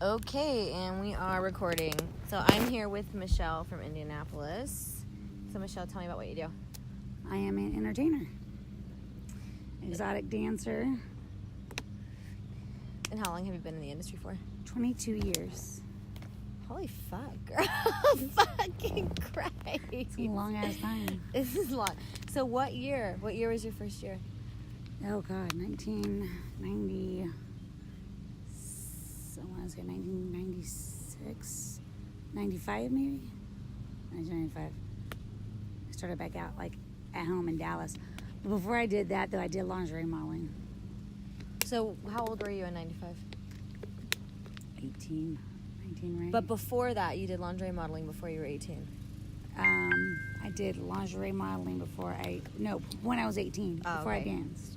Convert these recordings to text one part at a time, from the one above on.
Okay, and we are recording. So I'm here with Michelle from Indianapolis. So Michelle, tell me about what you do. I am an entertainer, exotic dancer, And how long have you been in the industry for? 22 years. Holy fuck, girl. Fucking Christ. It's a long ass time. This is long. So what year? What year was your first year? Oh God, 1990. I want to say 1996, 95 maybe? 1995. I started back out like at home in Dallas. But before I did that though, I did lingerie modeling. So how old were you in 95? 19, right? But before that, you did lingerie modeling before you were 18. I did lingerie modeling when I was 18, before I danced.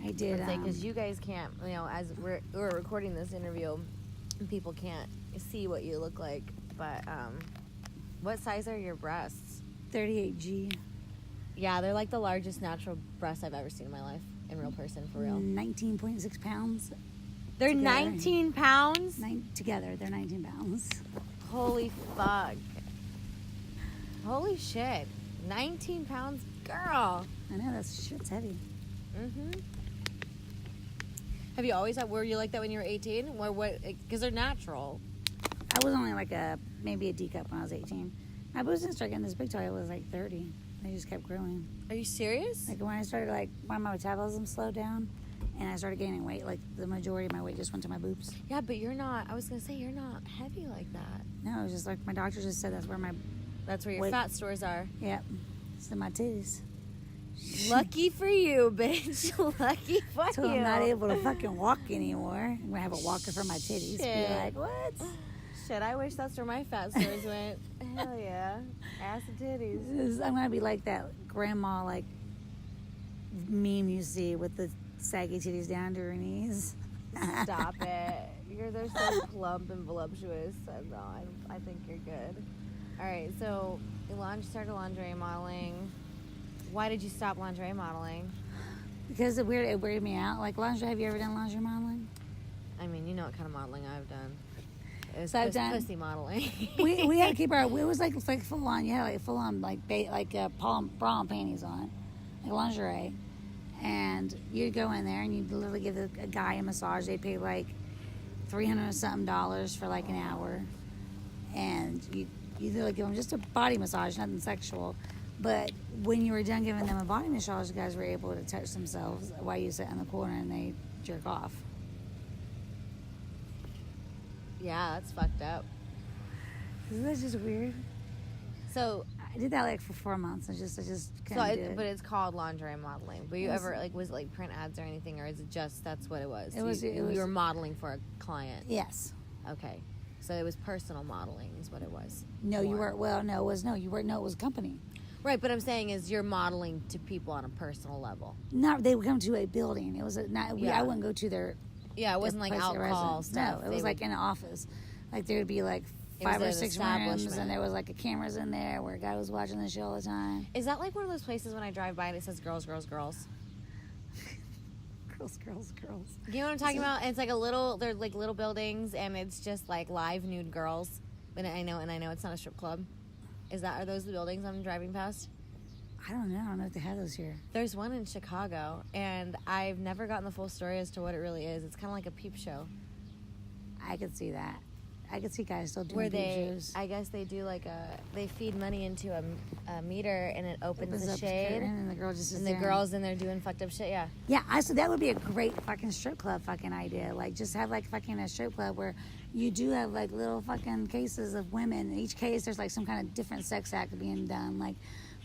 I did. Because you guys can't, as we're recording this interview, people can't see what you look like. But what size are your breasts? 38G. Yeah, they're like the largest natural breasts I've ever seen in my life, in real person, for real. 19.6 pounds. They're together. 19 pounds? Together, they're 19 pounds. Holy fuck. Holy shit. 19 pounds? Girl. I know, shit's heavy. Mm-hmm. Have you always, were you like that when you were 18? Or what? Because they're natural. I was only like maybe a D cup when I was 18. My boobs didn't start getting this big till I was like 30. They just kept growing. Are you serious? Like when I started, when my metabolism slowed down and I started gaining weight, like the majority of my weight just went to my boobs. Yeah, but you're not, I was going to say, you're not heavy like that. No, it was just like my doctor just said that's where your fat stores are. Yep. It's in my titties. Lucky for you, bitch. Lucky for you. So I'm not able to fucking walk anymore. I'm going to have a walker for my titties. Shit. Be like, what? Shit, I wish that's where my fat stores went. Hell yeah. Ass and titties. I'm going to be like that grandma, meme you see with the saggy titties down to her knees. Stop it. They're so plump and voluptuous. I think you're good. All right, so you started lingerie modeling. Why did you stop lingerie modeling? Because it weirded me out. Like lingerie, have you ever done lingerie modeling? I mean, you know what kind of modeling I've done. It was pussy modeling. we had to keep our. It was like full on. You had full on bra and panties on, like lingerie, and you'd go in there and you'd literally give a guy a massage. They'd pay like $300 something for like an hour, and you literally give them just a body massage, nothing sexual. But when you were done giving them a body massage, the guys were able to touch themselves while you sit in the corner and they jerk off. Yeah, that's fucked up. Isn't that just weird? So I did that for 4 months. I just couldn't do it. But it's called lingerie modeling. Were you ever was it print ads or anything, or is it just that's what it was? You were modeling for a client. Yes. Okay, so it was personal modeling, is what it was. No, you weren't. Well, no, it was no. You weren't. No, it was a company. Right, but I'm saying is you're modeling to people on a personal level. Not they would come to a building. It was I wouldn't go to their. Yeah, it wasn't like out call stuff. No, it was like in an office. Like there would be like 5 or 6 rooms, and there was like cameras in there where a guy was watching the show all the time. Is that like one of those places when I drive by and it says girls, girls, girls? Girls, girls, girls. You know what I'm talking about? It's like they're like little buildings, and it's just like live nude girls. But I know it's not a strip club. Are those the buildings I'm driving past? I don't know if they have those here. There's one in Chicago, and I've never gotten the full story as to what it really is. It's kind of like a peep show. I could see that. I could see guys still doing peep shows. I guess they do they feed money into a meter, and it opens the shade. And the girl just the girl's in there doing fucked up shit, yeah. Yeah, so that would be a great fucking strip club fucking idea. Just have fucking a strip club where you do have little fucking cases of women. In each case, there's some kind of different sex act being done,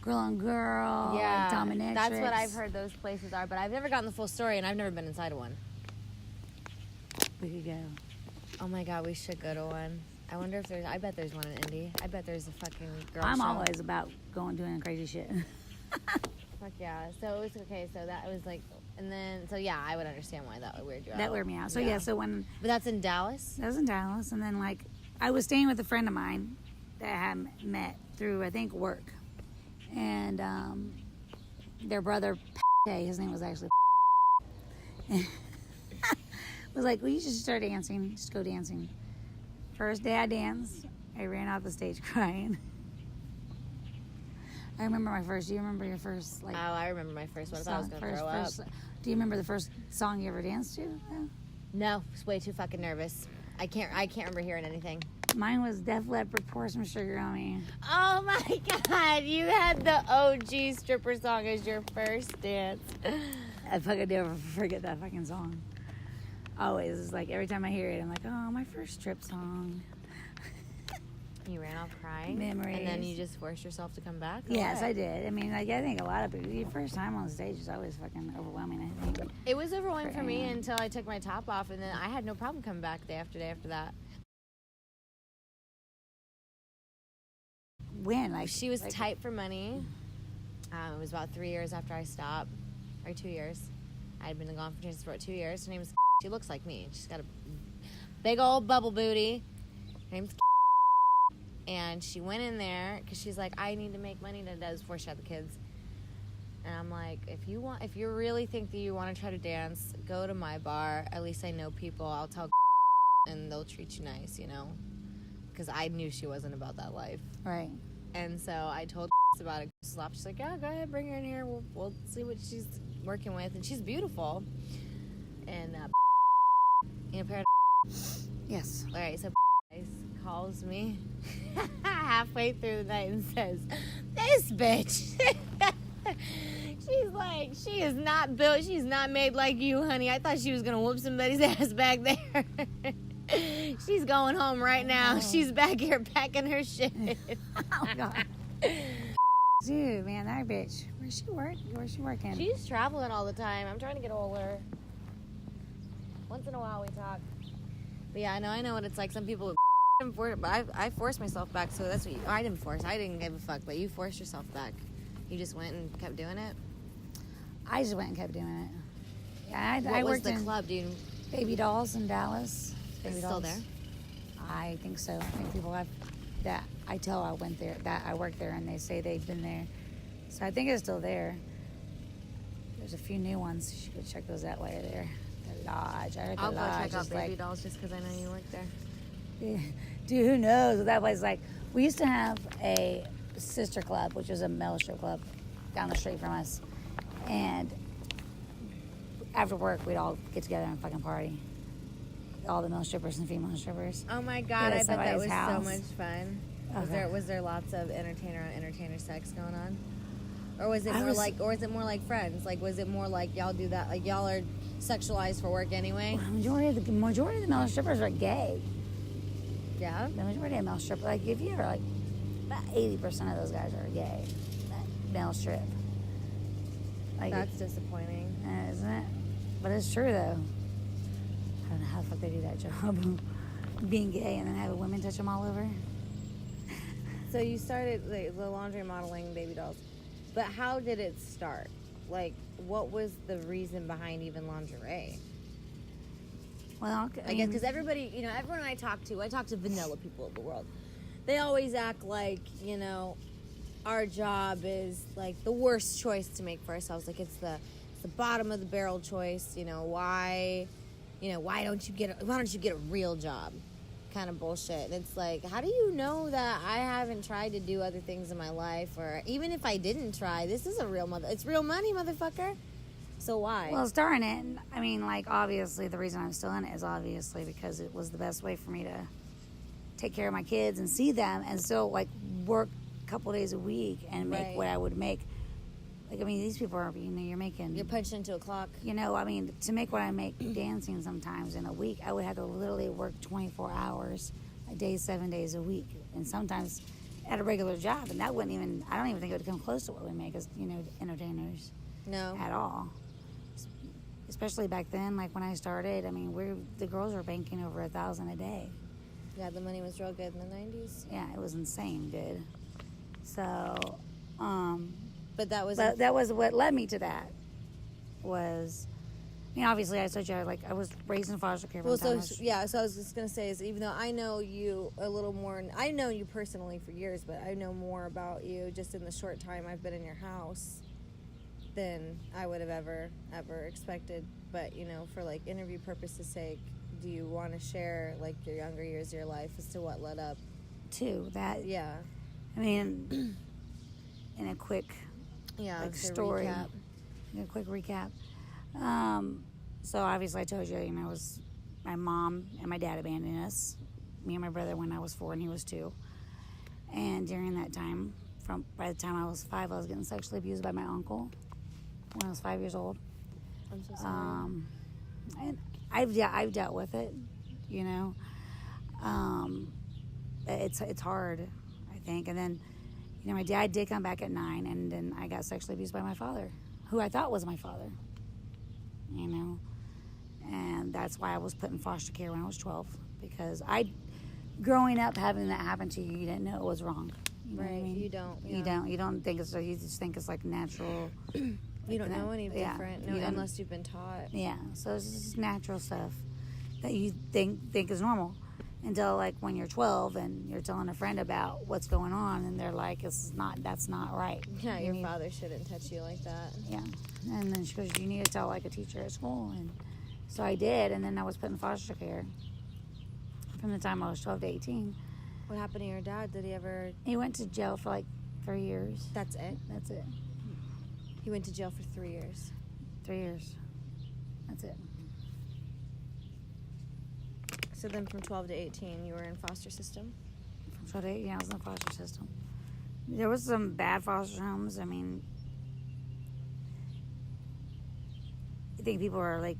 girl on girl, dominatrix. That's what I've heard those places are, but I've never gotten the full story, and I've never been inside of one. We could go. Oh my god, we should go to one. I wonder if I bet there's one in Indy. I bet there's a fucking girl I'm show. always about doing crazy shit. Fuck yeah. So it was okay, so that was and then, I would understand why that would weird you out. That weirded me out. So But that's in Dallas? That was in Dallas, and then I was staying with a friend of mine that I had met through, I think, work. And their brother, his name was actually was like, well, you should start dancing. Just go dancing. First day I danced, I ran off the stage crying. I remember my first. Do you remember your first? Like, Oh, I remember my first one. I thought I was going to throw up. Do you remember the first song you ever danced to? No. No, I was way too fucking nervous. I can't remember hearing anything. Mine was Def Leppard, Pour Some Sugar on Me. Oh my God, you had the OG stripper song as your first dance. I fucking never forget that fucking song. Always. It's like every time I hear it, I'm like, oh, my first strip song. You ran off crying? Memories. And then you just forced yourself to come back? Yes, I did. I mean, like, I think a lot of people, your first time on stage is always fucking overwhelming, I think. It was overwhelming for me until I took my top off, and then I had no problem coming back day after that. When? Like, she was tight for money. It was about 3 years after I stopped, or 2 years. I had been gone from Texas for about 2 years. Her name is. She looks like me. She's got a big old bubble booty. Her name's. And she went in there because she's like, I need to make money to do before she had the kids. And I'm like, if you really think that you want to try to dance, go to my bar. At least I know people. I'll tell and they'll treat you nice, you know? Because I knew she wasn't about that life. Right. And so I told about it. She's like, yeah, go ahead, bring her in here. We'll see what she's working with. And she's beautiful. And, you know, Yes. all right, so calls me halfway through the night and says, this bitch. She's like, she is not built. She's not made like you, honey. I thought she was going to whoop somebody's ass back there. She's going home right now. Oh. She's back here packing her shit. Oh, God. Dude, man, that bitch. Where's she working? She's traveling all the time. I'm trying to get older. Once in a while we talk. But yeah, I know what it's like. Some people, but I forced myself back, so that's what I didn't force. I didn't give a fuck, but you forced yourself back. You just went and kept doing it? I just went and kept doing it. Yeah, What I was worked the in club, dude? Baby Dolls in Dallas. Is it still there? I think so. I think people that I tell I went there, that I worked there, and they say they've been there. So I think it's still there. There's a few new ones. You should go check those out while you're there. The Lodge. I heard I'll the go Lodge check out is Baby Dolls just because I know you work there. Dude, who knows what that place is like? We used to have a sister club, which was a male strip club down the street from us. And after work, we'd all get together and fucking party. All the male strippers and female strippers. Oh my God, At I bet that somebody's was house. so much fun. Okay. Was there lots of entertainer on entertainer sex going on? Or was it I more was- like friends? Like, was it more like y'all do that? Like, y'all are sexualized for work anyway? Majority of the male strippers are gay. Yeah? The majority of male strippers, like if you ever like, about 80% of those guys are gay. That male strip. Like, That's disappointing. isn't it? But it's true though. I don't know how the fuck they do that job, being gay and then having women touch them all over. So you started the laundry modeling Baby Dolls. But how did it start? Like, what was the reason behind even lingerie? Well, I guess because everybody, everyone I talk to vanilla people of the world. They always act like, our job is like the worst choice to make for ourselves. Like it's the bottom of the barrel choice. Why don't you get a real job? Kind of bullshit. And it's like, how do you know that I haven't tried to do other things in my life? Or even if I didn't try, this is it's real money, motherfucker. So why? Well, starting it, I mean, like, obviously, the reason I'm still in it is obviously because it was the best way for me to take care of my kids and see them and still, like, work a couple days a week and make Right. what I would make. Like, I mean, these people are, you're making... You're punched into a clock. I mean, to make what I make dancing sometimes in a week, I would have to literally work 24 hours a day, 7 days a week. And sometimes at a regular job. And that wouldn't even... I don't even think it would come close to what we make as, entertainers. No. At all. Especially back then, like when I started, I mean, the girls were banking over $1,000 a day. Yeah, the money was real good in the 90s. Yeah, it was insane, dude. So, But that was... but that was what led me to that. Was, obviously, I told you, I was raised in foster care. Well, so I was just gonna say is even though I know you a little more, I know you personally for years, but I know more about you just in the short time I've been in your house than I would have ever expected. But for like interview purposes' sake, do you want to share, like, your younger years of your life as to what led up? To that. Yeah. I mean, in a quick story. Recap. In a quick recap. So obviously I told you, it was my mom and my dad abandoning us. Me and my brother when I was 4 and he was 2. And during that time, by the time I was 5, I was getting sexually abused by my uncle when I was 5 years old. I'm so sorry. And I've dealt with it, It's hard, I think. And then, my dad did come back at 9, and then I got sexually abused by my father, who I thought was my father, And that's why I was put in foster care when I was 12, because growing up having that happen to you, you didn't know it was wrong. You know right, what I mean? you don't. You don't think you just think it's like natural. You don't know any different, unless you've been taught. Yeah, so it's just natural stuff that you think is normal until, like, when you're 12 and you're telling a friend about what's going on, and they're like, that's not right. Yeah, your father shouldn't touch you like that. Yeah, and then she goes, you need to tell, like, a teacher at school, and so I did, and then I was put in foster care from the time I was 12 to 18. What happened to your dad? Did he ever... He went to jail for, like, 3 years. That's it? That's it. He went to jail for 3 years. 3 years. That's it. So then from 12 to 18, you were in foster system? From 12 to 18, I was in the foster system. There was some bad foster homes. I mean, I think people are like,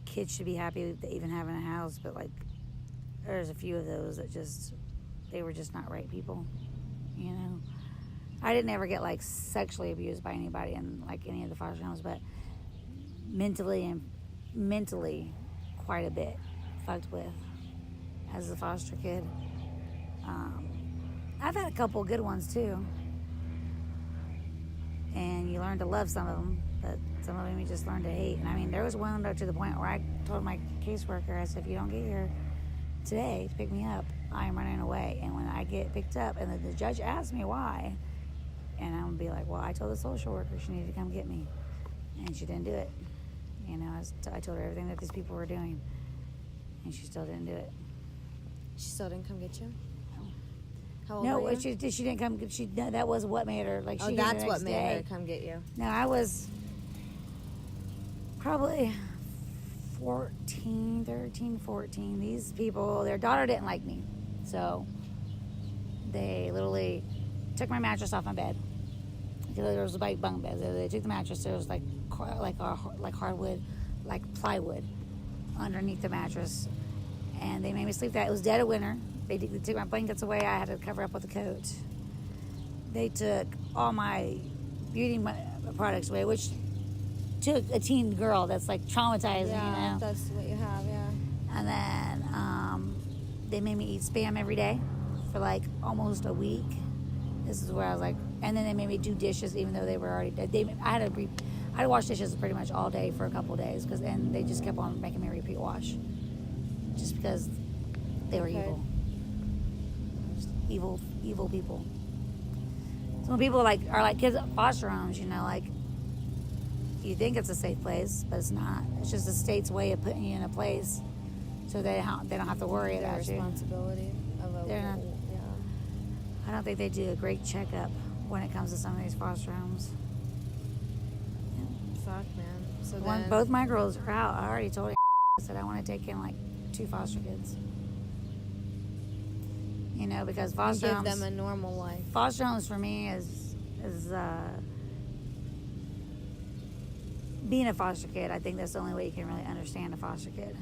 kids should be happy with even having a house, but, like, there's a few of those that they were just not right people, I didn't ever get, like, sexually abused by anybody in, like, any of the foster homes, but mentally quite a bit fucked with as a foster kid. I've had a couple good ones too, and you learn to love some of them, but some of them you just learn to hate. And I mean, there was one to the point where I told my caseworker, I said, if you don't get here today to pick me up, I am running away. And when I get picked up, and the judge asked me why, and I'm gonna be like, well, I told the social worker she needed to come get me, and she didn't do it. I told her everything that these people were doing, and she still didn't do it. She still didn't come get you? No. How old were you? She didn't come. That was what made her, like, she came that's the what next made day. her come get you. No, I was probably 13, 14. These people, their daughter didn't like me, so they literally took my mattress off my bed. There was like bunk beds. They took the mattress. There was like hardwood, like plywood, underneath the mattress, and they made me sleep that. It was dead of winter. They took my blankets away. I had to cover up with a coat. They took all my beauty products away, which to a teen girl, that's like traumatizing. Yeah, that's what you have. Yeah. And then they made me eat Spam every day for like almost a week. This is where I was like, and then they made me do dishes even though they were already. I had to wash dishes pretty much all day for a couple of days and they just kept on making me repeat wash, just because they were evil. Just evil people. Some people are like kids at foster homes, like you think it's a safe place, but it's not. It's just the state's way of putting you in a place so they don't have to worry about you. Responsibility of a. They're not. Yeah. I don't think they do a great checkup when it comes to some of these foster homes. Fuck, man. So Both my girls are out. I already told I said I want to take in like 2 foster kids. Because foster homes. Give them a normal life. Foster homes for me is being a foster kid. I think that's the only way you can really understand a foster kid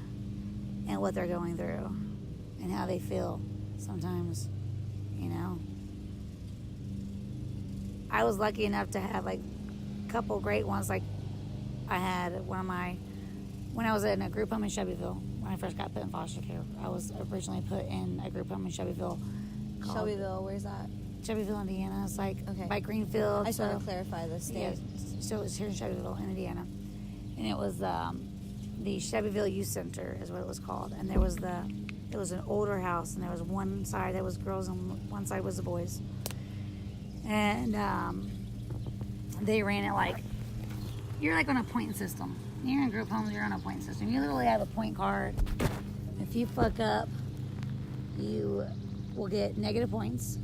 and what they're going through and how they feel sometimes. I was lucky enough to have like a couple great ones. Like I had when I was in a group home in Shelbyville when I first got put in foster care. I was originally put in a group home in Shelbyville. Shelbyville, where's that? Shelbyville, Indiana. It's like by Greenfield. I just want to clarify the state. Yeah, so it's here in Shelbyville, in Indiana, and it was the Shelbyville Youth Center is what it was called. And it was an older house, and there was one side that was girls and one side was the boys. And they ran it like you're like on a point system. You're in group homes, you're on a point system. You literally have a point card, If you fuck up, you will get negative points,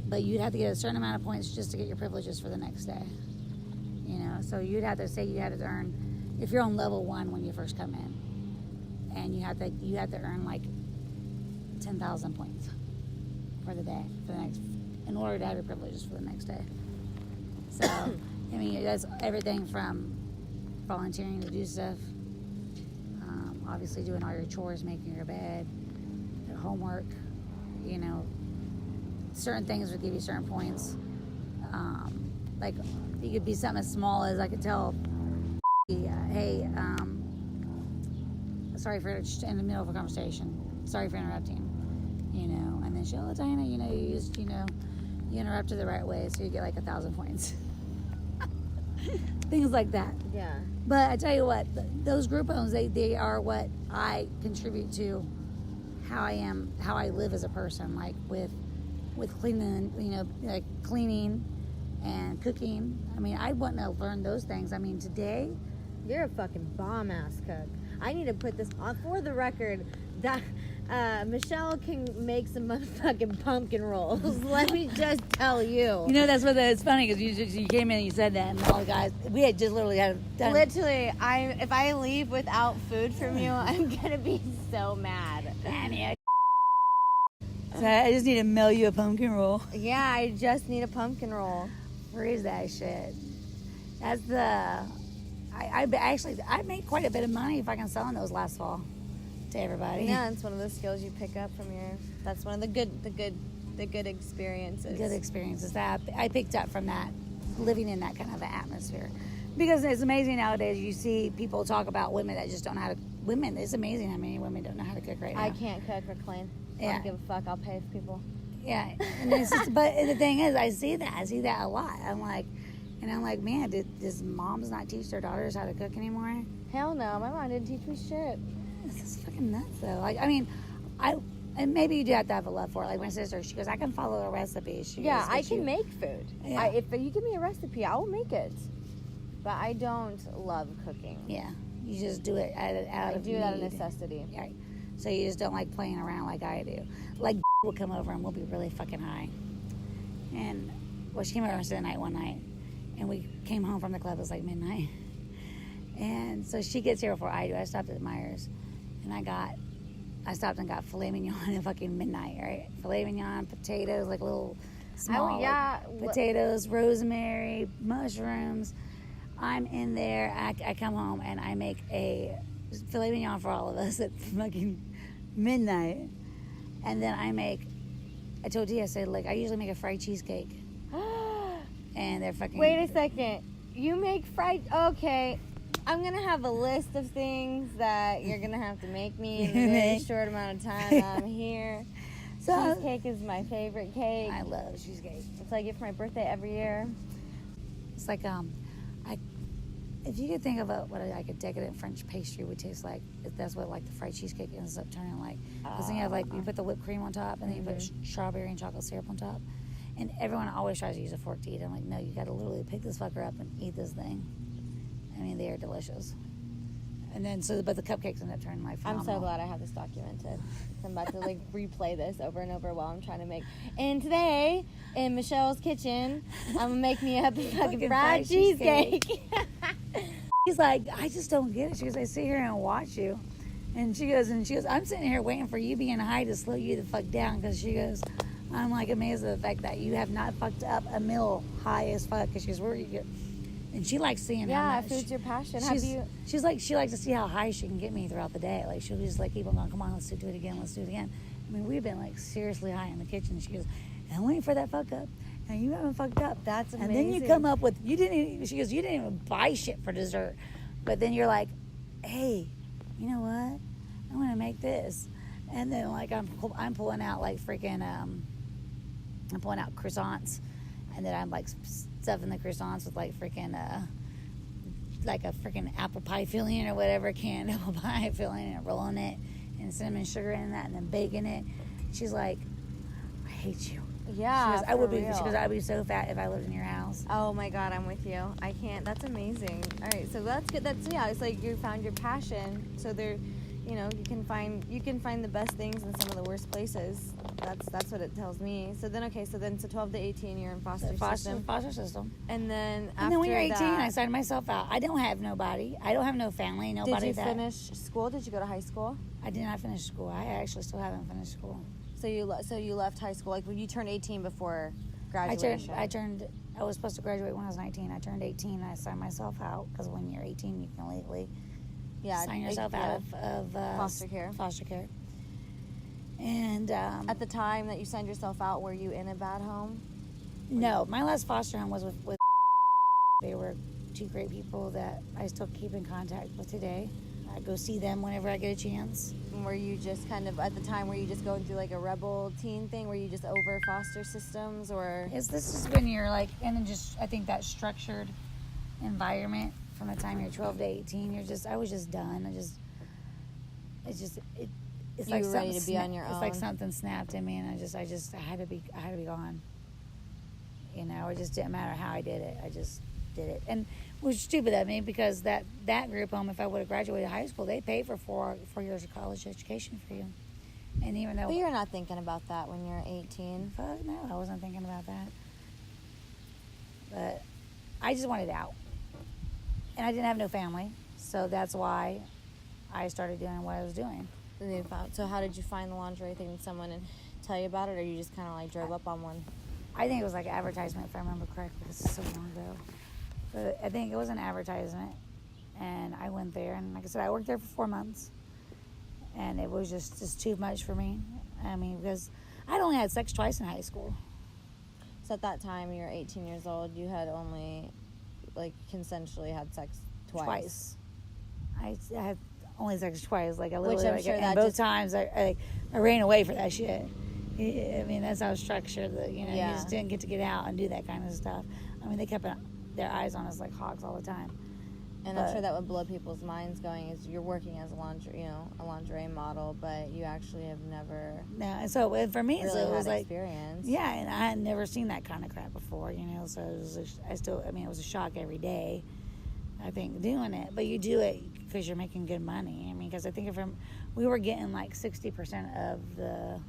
but you'd have to get a certain amount of points just to get your privileges for the next day. You know, so you'd have to say you had to earn, if you're on level 1 when you first come in, and you have to earn like 10,000 points for the day, in order to have your privileges for the next day. So, I mean, it does everything from volunteering to do stuff, obviously doing all your chores, making your bed, your homework, you know, certain things would give you certain points. Like, it could be something as small as I could tell, hey, sorry for, in the middle of a conversation, sorry for interrupting, you know, and then she'll, Diana, you know, you interrupted the right way, so you get like 1,000 points. Things like that. Yeah. But I tell you what, those group homes, they are what I contribute to how I live as a person, like with cleaning, you know, like cleaning and cooking. I mean, I wouldn't have learned those things. I mean, today, You're a fucking bomb-ass cook. I need to put this on for the record that Michelle can make some motherfucking pumpkin rolls. Let me just tell you. you know, that's what it's funny because you came in and you said that, and all the guys, we had just literally had done. Literally, if I leave without food from you, I'm gonna be so mad. So I just need to mail you a pumpkin roll. Yeah, I just need a pumpkin roll. Where is that shit? That's the. I made quite a bit of money if I can sell those last fall to everybody. Yeah, it's one of those skills you pick up from that's one of the good experiences. Good experiences that I picked up from that, living in that kind of an atmosphere. Because it's amazing nowadays, you see people talk about women that just don't know how to, it's amazing how many women don't know how to cook right now. I can't cook or clean. I Yeah. don't give a fuck, I'll pay for people. Yeah, and it's just, but the thing is, I see that a lot. I'm like, man, does moms not teach their daughters how to cook anymore? Hell no, my mom didn't teach me shit. This is fucking nuts, though. Like, I mean, and maybe you do have to have a love for it. Like my sister, she goes, I can follow a recipe. She Yeah, goes, I but can make food. Yeah. If you give me a recipe, I will make it. But I don't love cooking. Yeah, you just do it out of it out of need. necessity. Right. So you just don't like playing around like I do. Like will come over and we'll be really fucking high. And she came over and stayed the night one night, and we came home from the club. It was like midnight, and so she gets here before I do. I stopped at Myers, and I stopped and got filet mignon at fucking midnight. Right, filet mignon, potatoes, like little small potatoes, rosemary, mushrooms. I'm in there. I come home and I make a filet mignon for all of us at fucking midnight. And then I told you, I said, like, I usually make a fried cheesecake. And they're fucking... Wait a second. You make fried... Okay. I'm going to have a list of things that you're going to have to make me in a very short amount of time I'm here. So, Cheesecake is my favorite cake. I love cheesecake. It's what I get for my birthday every year. It's like, if you could think of what like a decadent French pastry would taste like, that's what like the fried cheesecake ends up turning like. Because then you have like, you put the whipped cream on top, and then you put strawberry and chocolate syrup on top. And everyone always tries to use a fork to eat it. I'm like, no, you got to literally pick this fucker up and eat this thing. I mean, they are delicious. And then, but the cupcakes end up turning like phenomenal. I'm so glad I have this documented. I'm about to like replay this over and over while I'm trying to make. And today, in Michelle's kitchen, I'm gonna make me a fucking fried cheesecake. He's like, I just don't get it. She goes, I sit here and watch you. And she goes, I'm sitting here waiting for you being high to slow you the fuck down. Because she goes, I'm like amazed at the fact that you have not fucked up a meal high as fuck. Because she goes, where are you get? And she likes seeing how much. Food's your passion. She's like, she likes to see how high she can get me throughout the day. Like, she'll just like keep on going, come on, let's do it again. I mean, we've been like seriously high in the kitchen. She goes, and I'm waiting for that fuck up. And you haven't fucked up. That's amazing. And then you come up with, she goes, you didn't even buy shit for dessert. But then you're like, hey, you know what? I'm going to make this. And then like I'm pulling out like freaking, I'm pulling out croissants. And then I'm like stuffing the croissants with like freaking, like a freaking apple pie filling or whatever, canned apple pie filling, and rolling it and cinnamon sugar in that and then baking it. She's like, I hate you. Yeah, she goes, I'd be so fat if I lived in your house. Oh my God, I'm with you. I can't. That's amazing. All right, so that's good. It's like you found your passion. So you know, you can find the best things in some of the worst places. That's what it tells me. So then, so 12 to 18, you're in foster system. Foster system. And then after And then when you're 18, that, I signed myself out. I don't have nobody. I don't have no family. Nobody. Did you finish school? Did you go to high school? I did not finish school. I actually still haven't finished school. So you left high school, like when you turned 18 before graduation. I was supposed to graduate when I was 19. I turned 18 and I signed myself out because when you're 18, you can legally sign yourself out of foster care. Foster care. And at the time that you signed yourself out, were you in a bad home? No, my last foster home was with they were two great people that I still keep in contact with today. I go see them whenever I get a chance. And were you just kind of, at the time, were you just going through like a rebel teen thing? Were you just over foster systems, or? This is when you're like in I think that structured environment from the time you're 12 to 18. I was just done. It's you like were ready to be on your own. It's like something snapped in me, and I had to be gone. You know, it just didn't matter how I did it. I just did it, and it was stupid of me because that group home, if I would have graduated high school, they paid for 4 years of college education for you. And even though, but you're not thinking about that when you're 18. Fuck no, I wasn't thinking about that. But I just wanted out, and I didn't have no family, so that's why I started doing what I was doing. So how did you find the lingerie thing? Did someone tell you about it, or you just kind of like drove up on one? I think it was like an advertisement, if I remember correctly. This is so long ago. But I think it was an advertisement, and I went there, and like I said, I worked there for 4 months, and it was just too much for me. I mean, because I'd only had sex twice in high school. So at that time, you were 18 years old. You had only, like, consensually had sex twice. I had only sex twice. Like, I literally, which I'm sure and both times I ran away for that shit. I mean, that's how structured that, you know, you just didn't get out and do that kind of stuff. I mean, they kept their eyes on us like hawks all the time. And I'm sure that would blow people's minds going is you're working as a lingerie model, but you actually have never. No, and so for me, really so it was like experience. Yeah, and I had never seen that kind of crap before, you know. So it was it was a shock every day. I think doing it, but you do it because you're making good money. I mean, because I think we were getting like 60% of the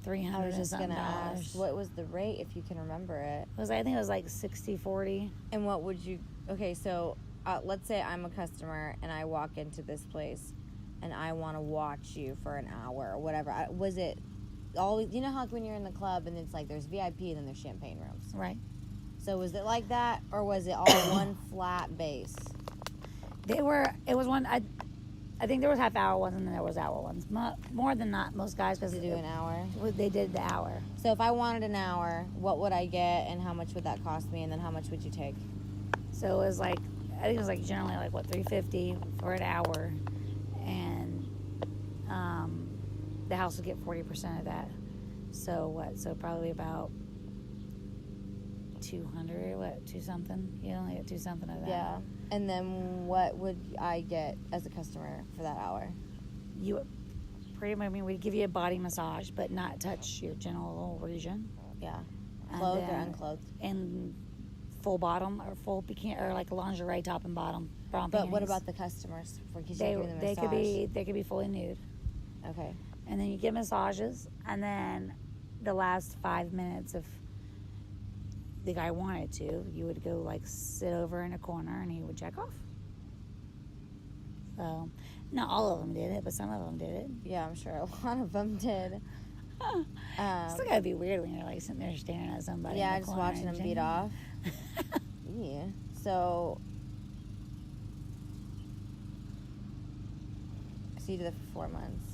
$300. I was just gonna ask, what was the rate if you can remember it? I think it was like 60-40. And what would you? Okay, so let's say I'm a customer and I walk into this place, and I want to watch you for an hour or whatever. Was it always? You know how like when you're in the club and it's like there's VIP and then there's champagne rooms, Right. So was it like that, or was it all one flat base? It was one. I think there was half-hour ones and then there was hour ones. More than not, most guys because To do an hour. They did the hour. So if I wanted an hour, what would I get, and how much would that cost me, and then how much would you take? So it was like, I think it was like generally like what, $350 for an hour, and the house would get 40% of that. So what? So probably about 200. What? 2 something? You only get 2 something of that. Yeah. And then what would I get as a customer for that hour? You pretty much, I mean, we'd give you a body massage, but not touch your genital region. Yeah. Clothed or unclothed? And full bottom or full bikini, or like a lingerie top and bottom. But what about the customers? They could be fully nude. Okay. And then you get massages, and then the last 5 minutes, if the guy wanted to, you would go like sit over in a corner and he would check off. So not all of them did it, but some of them did it. Yeah, I'm sure a lot of them did. Still gotta be weird when you're like sitting there staring at somebody. Yeah, in the just corner watching and them beat off. Yeah. So you did it for 4 months.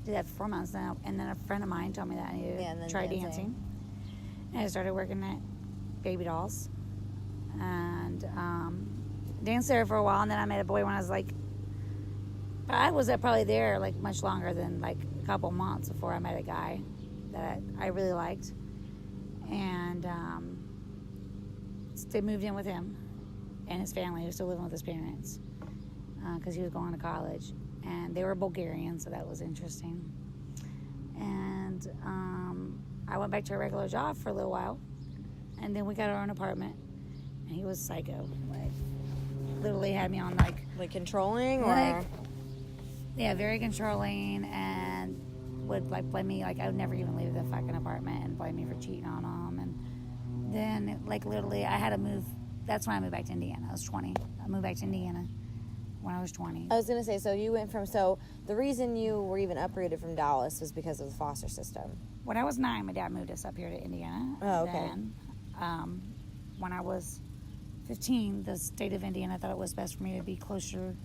Did that for 4 months now, and then a friend of mine told me that I needed to try dancing. And I started working at Baby Dolls, and danced there for a while, and then I met a boy when I was like, I was probably there like much longer than like a couple months before I met a guy that I really liked, and they moved in with him and his family. He was still living with his parents because he was going to college, and they were Bulgarian, so that was interesting. And I went back to a regular job for a little while, and then we got our own apartment, and he was psycho. Like, literally had me on like controlling, or like, Yeah, very controlling, and would like blame me. Like I would never even leave the fucking apartment and blame me for cheating on him. And then like literally, I had to move. That's when I moved back to Indiana. I was 20. I moved back to Indiana when I was 20. I was gonna say, so you went from the reason you were even uprooted from Dallas was because of the foster system. When I was 9, my dad moved us up here to Indiana. Oh, okay. Then, when I was 15, the state of Indiana thought it was best for me to be closer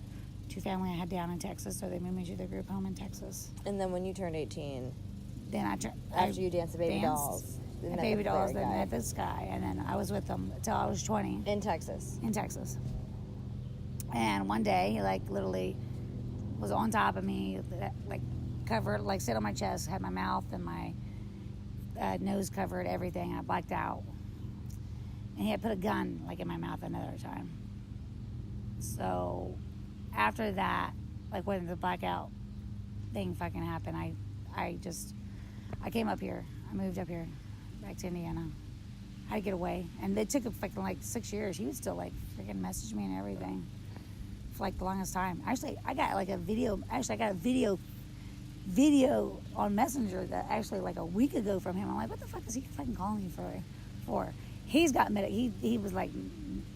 to family I had down in Texas, so they moved me to their group home in Texas. And then when you turned 18, then after you danced the baby dolls, then met this guy, and then I was with them until I was 20 in Texas. And one day, he like literally was on top of me, like covered, like sit on my chest, had my mouth and my nose covered, everything. I blacked out, and he had put a gun like in my mouth another time. So after that, like when the blackout thing fucking happened, I came up here. I moved up here, back to Indiana. I had to get away, and it took fucking like 6 years. He would still like freaking message me and everything for like the longest time. Actually, I got a video on Messenger that actually like a week ago from him. I'm like, what the fuck is he fucking calling me for? He's got he was like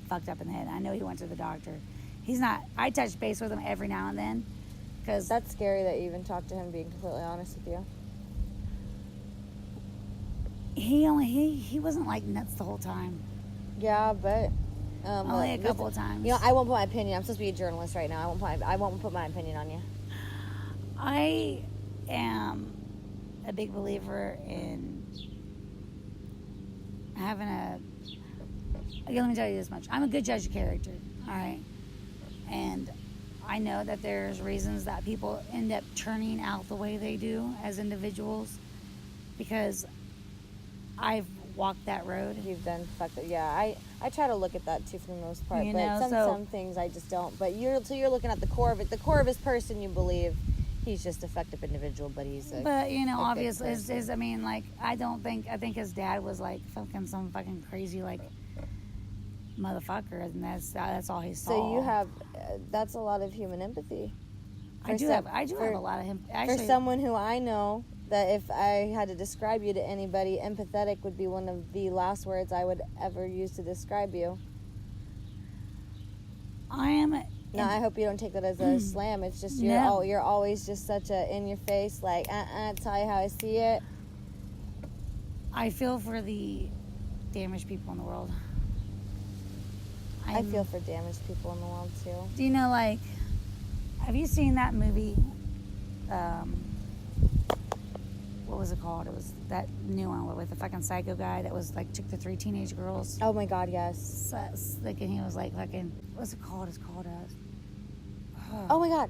fucked up in the head. I know he went to the doctor. He's not. I touch base with him every now and then, because that's scary that you even talked to him, being completely honest with you. He wasn't like nuts the whole time. Yeah, but only a couple of times. You know, I won't put my opinion. I'm supposed to be a journalist right now. I won't put my opinion on you. I am a big believer in having okay, let me tell you this much. I'm a good judge of character, all right? And I know that there's reasons that people end up turning out the way they do as individuals, because I've walked that road. You've done fucked up. Yeah, I try to look at that too for the most part. You but know, some things I just don't. But you're looking at the core of it. The core of his person, you believe he's just a fucked up individual, but he's a. But you know, obviously, I mean, like, I think his dad was like fucking some fucking crazy like motherfucker, and that's all he saw. So you have that's a lot of human empathy. I do have a lot of him. Actually, for someone who I know, that if I had to describe you to anybody, empathetic would be one of the last words I would ever use to describe you. I am. No, I hope you don't take that as a slam. It's just you're always just such a in your face, like tell you how I see it. I feel for the damaged people in the world. I feel for damaged people in the world too. Do you know, like, have you seen that movie? What was it called? It was that new one with the fucking psycho guy that was like took the 3 teenage girls. Oh my god, yes. Like, and he was like fucking. What's it called? It's called oh my god.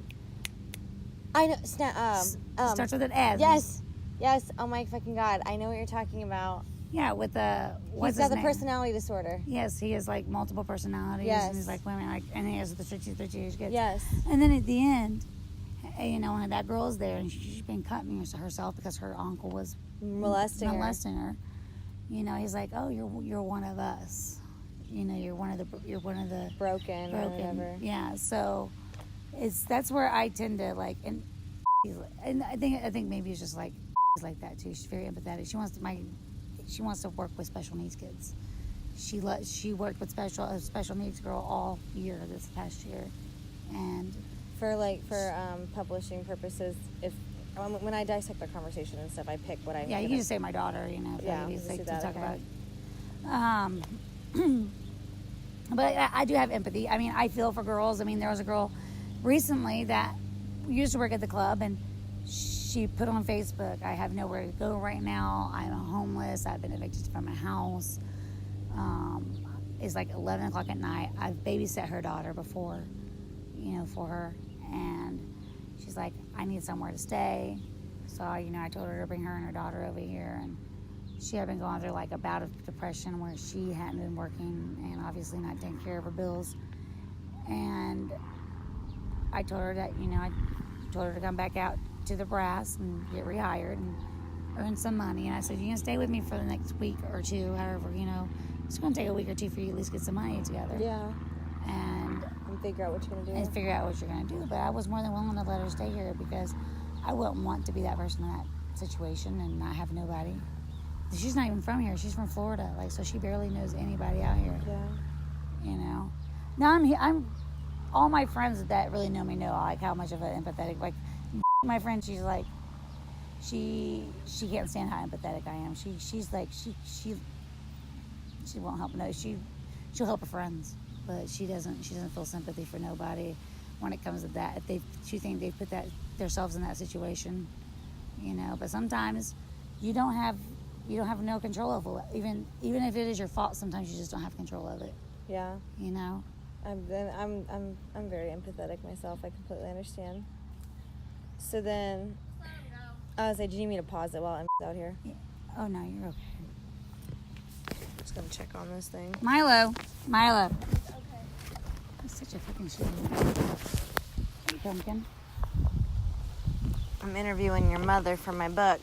I know. Starts with an S. Yes. Oh my fucking god. I know what you're talking about. Yeah, with the he's got the personality disorder. Yes, he has like multiple personalities. Yes. And he's like women, like, and he has the 3 teenage kids. Yes. And then at the end, you know, when that girl's there and she's been cutting herself because her uncle was molesting her. You know, he's like, oh, you're one of us. You know, you're one of the broken or whatever. Yeah. So that's where I tend to like, and I think maybe it's just like he's like that too. She's very empathetic. She wants to work with special needs kids. She worked with a special needs girl all year this past year, and for publishing purposes, when I dissect our conversation and stuff, I pick what I. Yeah, you can just say my daughter, you know. To talk about. But I do have empathy. I mean, I feel for girls. I mean, there was a girl recently that used to work at the club, and she put on Facebook, I have nowhere to go right now. I'm homeless. I've been evicted from my house. It's like 11 o'clock at night. I've babysat her daughter before, you know, for her. And she's like, I need somewhere to stay. So, you know, I told her to bring her and her daughter over here. And she had been going through like a bout of depression where she hadn't been working and obviously not taking care of her bills. And I told her that, you know, I told her to come back out to the brass and get rehired and earn some money. And I said, you're going to stay with me for the next week or two, however, you know, it's going to take a week or two for you to at least get some money together. Yeah. And figure out what you're gonna do. And figure out what you're going to do. But I was more than willing to let her stay here because I wouldn't want to be that person in that situation and not have nobody. She's not even from here. She's from Florida. Like, so she barely knows anybody out here. Yeah. You know? Now I'm all my friends that really know me know like how much of an empathetic, like my friend, she's like, she can't stand how empathetic I am. She's like, she won't help. No, she'll help her friends, but she doesn't feel sympathy for nobody when it comes to that. If she think they've put themselves in that situation, you know. But sometimes you don't have no control of it. Even if it is your fault, sometimes you just don't have control of it. Yeah. You know. I'm very empathetic myself. I completely understand. So then, I was like, do you need me to pause it while I'm out here? Yeah. Oh no, you're okay. Just gonna check on this thing. Milo. Okay. That's such a fucking shit. Hey, pumpkin. I'm interviewing your mother for my book.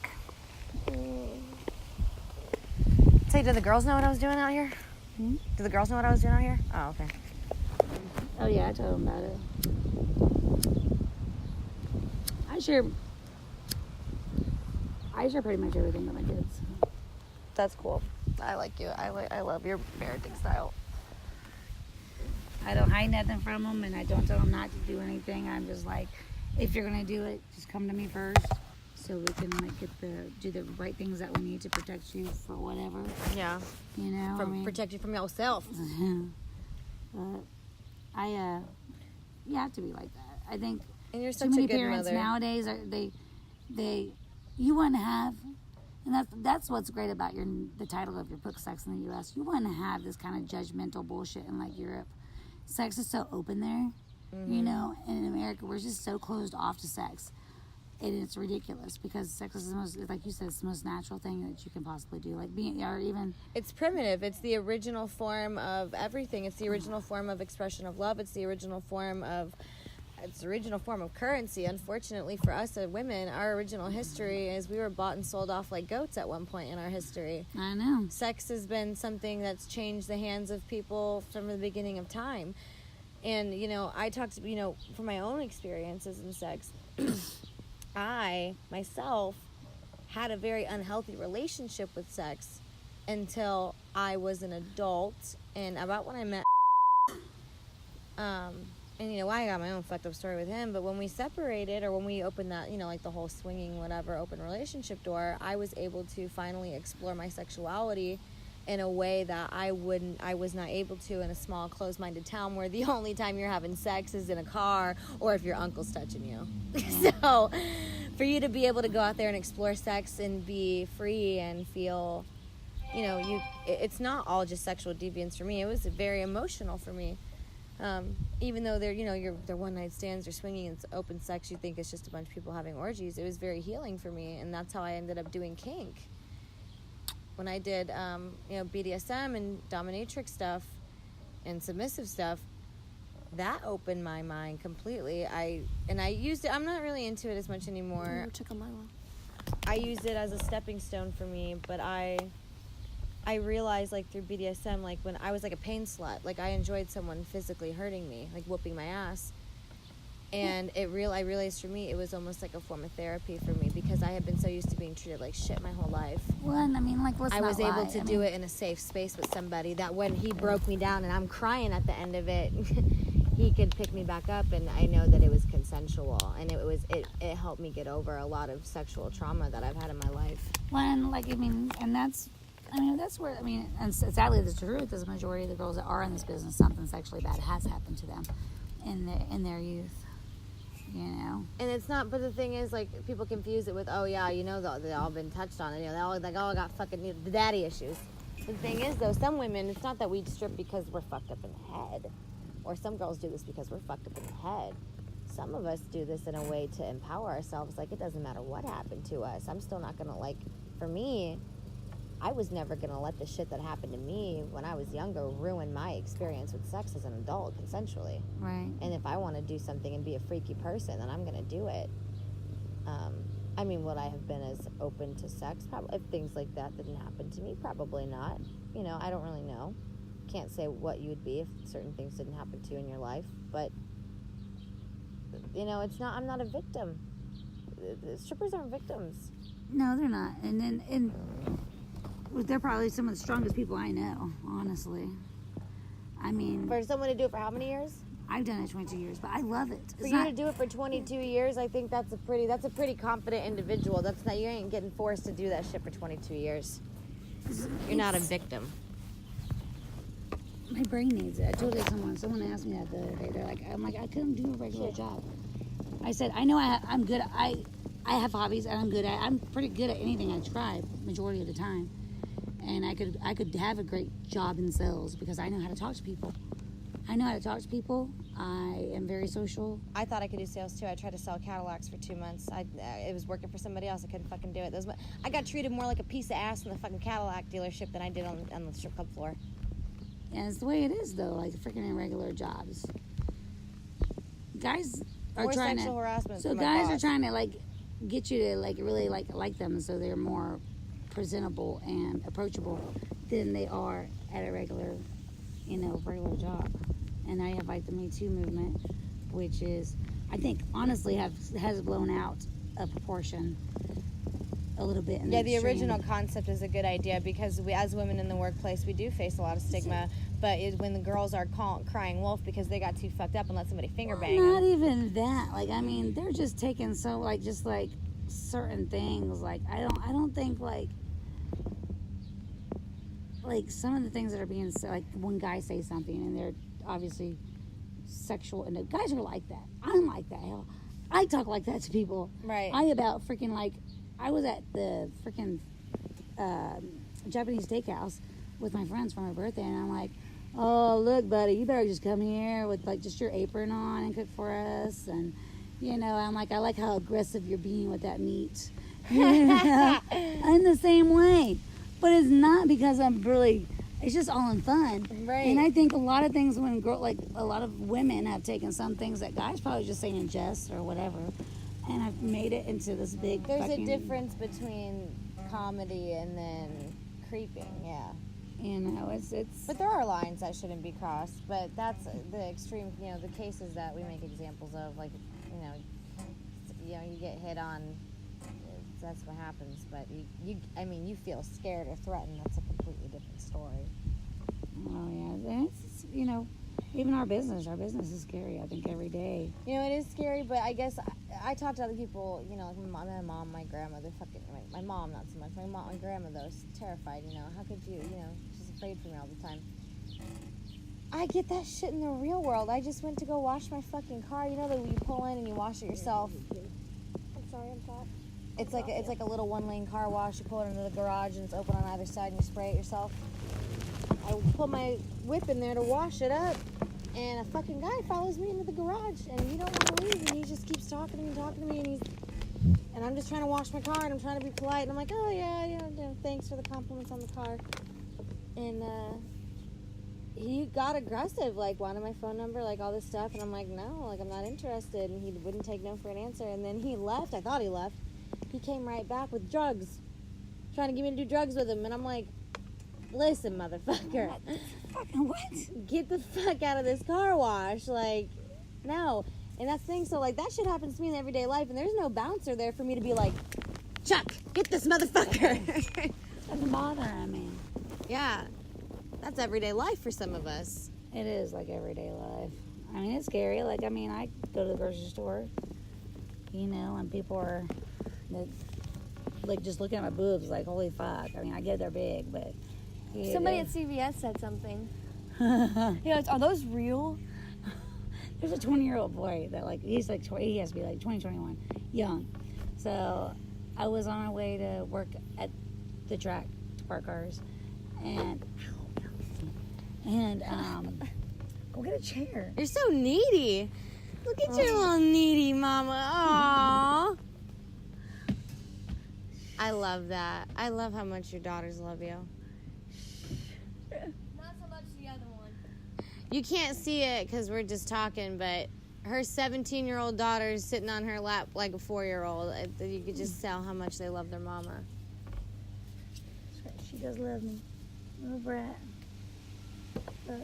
Say, do the girls know what I was doing out here? Hmm? Do the girls know what I was doing out here? Oh, okay. Oh yeah, I told them about it. I share pretty much everything with my kids. That's cool. I like you. I love your parenting style. I don't hide nothing from them, and I don't tell them not to do anything. I'm just like, if you're gonna do it, just come to me first, so we can like do the right things that we need to protect you for whatever. Yeah. You know, Protect you from yourself. But you have to be like that. I think And you're too such many a good parents mother. nowadays you wouldn't have, and that's what's great about the title of your book, Sex in the U.S. You wouldn't have this kind of judgmental bullshit in like Europe. Sex is so open there, you know, and in America we're just so closed off to sex, and it's ridiculous because sex is the most, like you said, it's the most natural thing that you can possibly do. Like being, or even It's primitive. It's the original form of everything. It's the original form of expression of love. It's the original form of currency. Unfortunately for us as women, our original history is we were bought and sold off like goats at one point in our history. I know. Sex has been something that's changed the hands of people from the beginning of time. And, you know, I talked, you know, from my own experiences in sex, I, myself, had a very unhealthy relationship with sex until I was an adult. And about when I met and, you know, I got my own fucked up story with him, but when we separated, or when we opened that, you know, like the whole swinging, whatever, open relationship door, I was able to finally explore my sexuality in a way that I was not able to in a small, closed-minded town where the only time you're having sex is in a car or if your uncle's touching you. So, for you to be able to go out there and explore sex and be free and feel, you know, it's not all just sexual deviance for me. It was very emotional for me. Even though they're one night stands or swinging and open sex, you think it's just a bunch of people having orgies. It was very healing for me, and that's how I ended up doing kink. When I did, BDSM and dominatrix stuff and submissive stuff, that opened my mind completely. I used it. I'm not really into it as much anymore. Check on my one. I used it as a stepping stone for me, but I realized, like, through BDSM, like, when I was like a pain slut, like, I enjoyed someone physically hurting me, like whooping my ass. And I realized for me, it was almost like a form of therapy for me, because I had been so used to being treated like shit my whole life. well, I mean, like, let's I not was lie. able to do it in a safe space with somebody that when he broke me down and I'm crying at the end of it, he could pick me back up, and I know that it was consensual, and it helped me get over a lot of sexual trauma that I've had in my life. When, like, that's where, and sadly the truth is the majority of the girls that are in this business, something sexually bad has happened to them in their youth, you know. And it's not, but the thing is, like, people confuse it with, oh yeah, you know, they all been touched on, and you know, they all got fucking the daddy issues. The thing is, though, some women, it's not that we strip because we're fucked up in the head, or some girls do this because we're fucked up in the head. Some of us do this in a way to empower ourselves. Like, it doesn't matter what happened to us. I'm still not gonna, like, for me, I was never going to let the shit that happened to me when I was younger ruin my experience with sex as an adult, consensually. Right. And if I want to do something and be a freaky person, then I'm going to do it. Would I have been as open to sex? Probably. If things like that didn't happen to me, probably not. You know, I don't really know. can't say what you would be if certain things didn't happen to you in your life, but you know, it's not. I'm not a victim. The strippers aren't victims. No, they're not. And they're probably some of the strongest people I know, honestly. I mean, For someone to do it for how many years? I've done it 22 years, but I love it. For you to do it for 22 years, I think that's a pretty confident individual. That's not, you ain't getting forced to do that shit for 22 years. You're not a victim. My brain needs it. I told it to someone asked me that the other day. I'm like, I couldn't do a regular job. I said, I know I'm good. I have hobbies and I'm pretty good at anything I try majority of the time. And I could have a great job in sales because I know how to talk to people. I am very social. I thought I could do sales too. I tried to sell Cadillacs for 2 months. It was working for somebody else. I couldn't fucking do it. I got treated more like a piece of ass in the fucking Cadillac dealership than I did on the strip club floor. And it's the way it is, though, like freaking in regular jobs. Guys are Or trying sexual to. harassment. So from my guys are boss. trying to like get you to like really like them, so they're more presentable and approachable than they are at a regular job. And I have like the Me Too movement, which is, I think, honestly, has blown out a proportion a little bit. In Yeah, the the extreme. original concept is a good idea because we, as women in the workplace, we do face a lot of stigma. But when the girls are crying wolf because they got too fucked up and let somebody finger bang Not them. even that. Like, I mean, they're just taking so like just like certain things. Like, I don't think like some of the things that are being said, like when guys say something and they're obviously sexual, and the guys are like that. I'm like that. Hell, I talk like that to people. Right. I was at the freaking Japanese steakhouse with my friends for my birthday, and I'm like, oh, look, buddy, you better just come here with like just your apron on and cook for us. And I'm like, I like how aggressive you're being with that meat. I'm the same way, but it's not because I'm really. It's just all in fun. Right. And I think a lot of things a lot of women have taken some things that guys probably just say in jest or whatever, and have made it into this big. There's a difference between comedy and then creeping, yeah. It's. But there are lines that shouldn't be crossed. But that's the extreme, the cases that we make examples of, like, you get hit on. That's what happens. But you feel scared or threatened. That's a completely different story. Oh yeah, and it's even our business is scary. I think every day. It is scary, but I guess I talk to other people. Like my mom, my grandmother, my mom not so much. My grandma though is terrified. How could you? She's afraid for me all the time. I get that shit in the real world. I just went to go wash my fucking car. That you pull in and you wash it yourself. I'm sorry, I'm sorry. It's like a little one-lane car wash. You pull it into the garage and it's open on either side and you spray it yourself. I put my whip in there to wash it up, and a fucking guy follows me into the garage, and he don't want to leave, and he just keeps talking to me, and I'm just trying to wash my car, and I'm trying to be polite, and I'm like, oh yeah, thanks for the compliments on the car, and he got aggressive, like wanted my phone number, like all this stuff, and I'm like, no, like I'm not interested, and he wouldn't take no for an answer, and then he left. I thought he left. He came right back with drugs, trying to get me to do drugs with him, and I'm like, listen, motherfucker. Fucking what? Get the fuck out of this car wash. Like, no. And that's the thing. So, like, that shit happens to me in everyday life, and there's no bouncer there for me to be like, Chuck, get this motherfucker. Doesn't bother. I mean, yeah. That's everyday life for some of us. it is like everyday life. I mean, it's scary. Like, I mean, I go to the grocery store, and people are like just looking at my boobs, like, holy fuck. I mean, I get they're big, but. Somebody at CVS said something. Are those real? There's a 20-year-old boy that he's like 20, he has to be like 20, 21, young. So I was on my way to work at the track to park cars, and go get a chair. You're so needy. Look at your little needy mama. Aww. I love that. I love how much your daughters love you. Not so much the other one. You can't see it because we're just talking, but her 17-year-old daughter is sitting on her lap like a 4-year-old. You could just tell how much they love their mama. She does love me. Little brat. Fuck.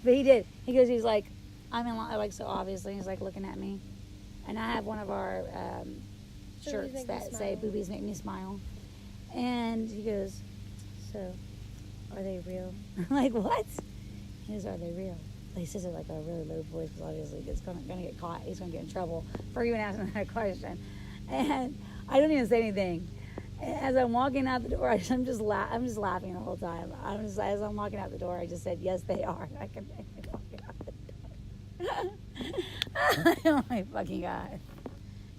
But he did. He goes, he's like, I'm in line, like, so obviously he's like looking at me. And I have one of our shirts Make Me that say Smile. boobies make me smile. And he goes, so, are they real? I'm like, what? He goes, are they real? He says it like a really low voice because obviously it's going to get caught. He's going to get in trouble for even asking that question. And I don't even say anything. As I'm walking out the door, I'm just laughing the whole time. As I'm walking out the door, I just said, yes, they are. I can make me walking out the door. Oh my fucking God.